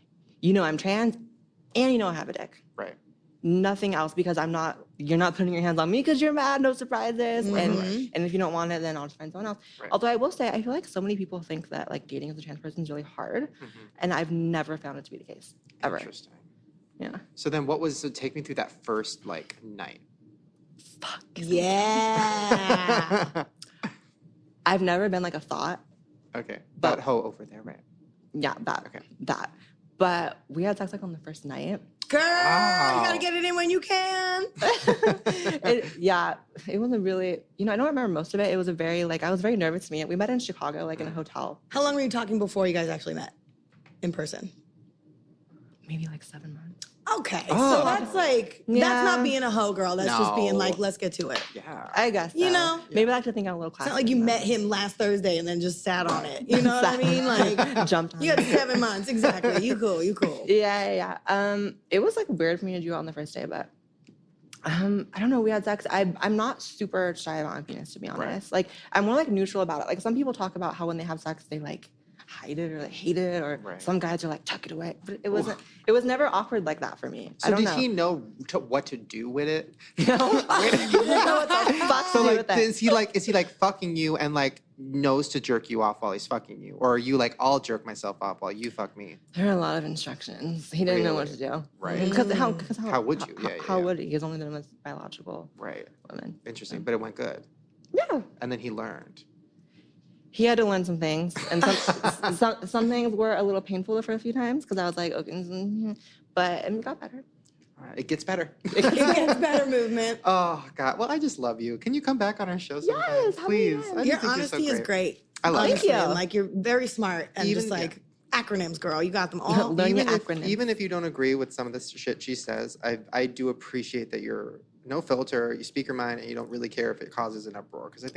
You know I'm trans, and you know I have a dick. Right. Nothing else because you're not putting your hands on me because you're mad, no surprises. And if you don't want it, then I'll just find someone else. Right. Although I will say, I feel like so many people think that like dating as a trans person is really hard. And I've never found it to be the case. Ever. Interesting. Yeah. So then so take me through that first like night. Fuck. Yeah. I've never been like a thought. Okay. But- That hoe over there, right? Yeah, that. Okay. That. But we had sex like on the first night. Girl, Wow. you gotta get it in when you can. It wasn't really, I don't remember most of it. It was I was very nervous to meet. We met in Chicago, like in a hotel. How long were you talking before you guys actually met in person? Maybe like 7 months. Okay, Oh. so that's like, Yeah. that's not being a hoe girl. That's just being No. like, let's get to it. Yeah. I guess. You so. know? Maybe I like to think I'm a little It's classy. not like you met him last Thursday and then just sat on it. You know what I mean? Like, Jumped on you had it. 7 months. Exactly. You cool. Yeah. It was like weird for me to do it on the first day, but I don't know. We had sex. I'm not super shy about my penis, to be honest. Like I'm more like neutral about it. Like some people talk about how when they have sex, they like hide it or like hate it, or Right. some guys are like tuck it away. But it wasn't. It was never awkward like that for me. I So don't did know. he know what to do with it? No. I don't know what the fuck to So do like, with that. is he like fucking you and like knows to jerk you off while he's fucking you, or are you like I'll jerk myself off while you fuck me? There are a lot of instructions. He didn't know what to do. Right. Because How would you? Yeah, How yeah. would he? He's only been with biological Right. women. Interesting, but it went good, Yeah. and then he learned. He had to learn some things, and some things were a little painful the first few times because I was like, okay, but it got better. All right, it gets better. It gets better movement. Oh God! Well, I just love you. Can you come back on our show sometime? Yes, have me please. on. I just Your think honesty you're so is great. I love it. honestly. Thank you. And, like you're very smart and Even- just like acronyms, girl. You got them all. Learn your Even if, acronyms. even if you don't agree with some of the shit she says, I do appreciate that you're no filter, you speak your mind, and you don't really care if it causes an uproar. Because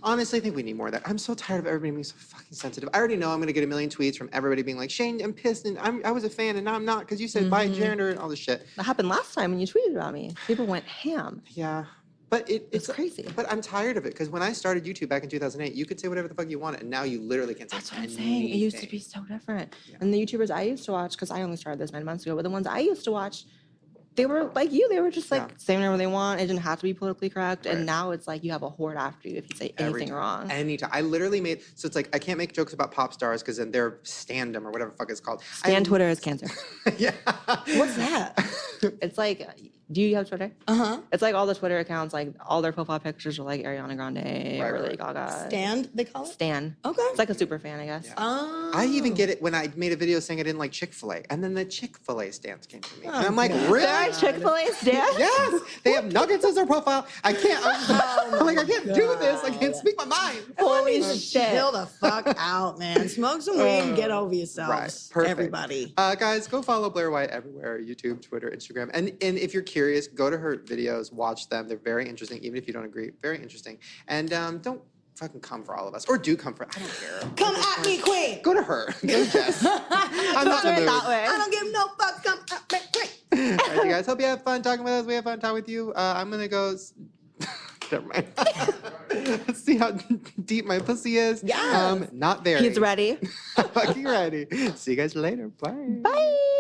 honestly think we need more of that. I'm so tired of everybody being so fucking sensitive. I already know I'm going to get a million tweets from everybody being like, Shane, I'm pissed, and I was a fan, and now I'm not, because you said bi gender and all this shit. That happened last time when you tweeted about me. People went ham. Yeah. But It's crazy. But I'm tired of it, because when I started YouTube back in 2008, you could say whatever the fuck you wanted, and now you literally can't say That's what I'm saying. It used to be so different. And the YouTubers I used to watch, because I only started this 9 months ago, but the ones I used to watch, they were like you. They were just like saying whatever they want. It didn't have to be politically correct. Right. And now it's like you have a horde after you if you say anything wrong. Anytime. I literally made, so it's like, I can't make jokes about pop stars, because then they're standum or whatever the fuck it's called. Stan Twitter is cancer. Yeah. What's that? It's like, do you have Twitter? Uh-huh. It's like all the Twitter accounts, like all their profile pictures are like Ariana Grande or Lady Gaga. Stand, they call it? Stan. Okay. It's like a super fan, I guess. Oh. I even get it when I made a video saying I didn't like Chick-fil-A, and then the Chick-fil-A stands came to me. and I'm like, really? There are Chick-fil-A stands? Yes, they have nuggets as their profile. I can't. I'm like, I can't do this. I can't speak my mind. Holy Chill the fuck out, man. Smoke some weed and get over yourselves. Right. Perfect. Everybody. Guys, go follow Blair White everywhere: YouTube, Twitter, Instagram, and if you're curious, go to her videos, watch them. They're very interesting, even if you don't agree. Very interesting. And don't fucking come for all of us, or do come for. I don't care. Come at me, queen. Go to her. Go to Jess. I'm not in the mood. That way. I don't give no fucks. Come at me, queen. All right, you guys. Hope you have fun talking with us. We have fun talking with you. I'm gonna go. Never mind. Let's see how deep my pussy is. Yes. Not there. He's ready. Fucking ready. See you guys later. Bye. Bye.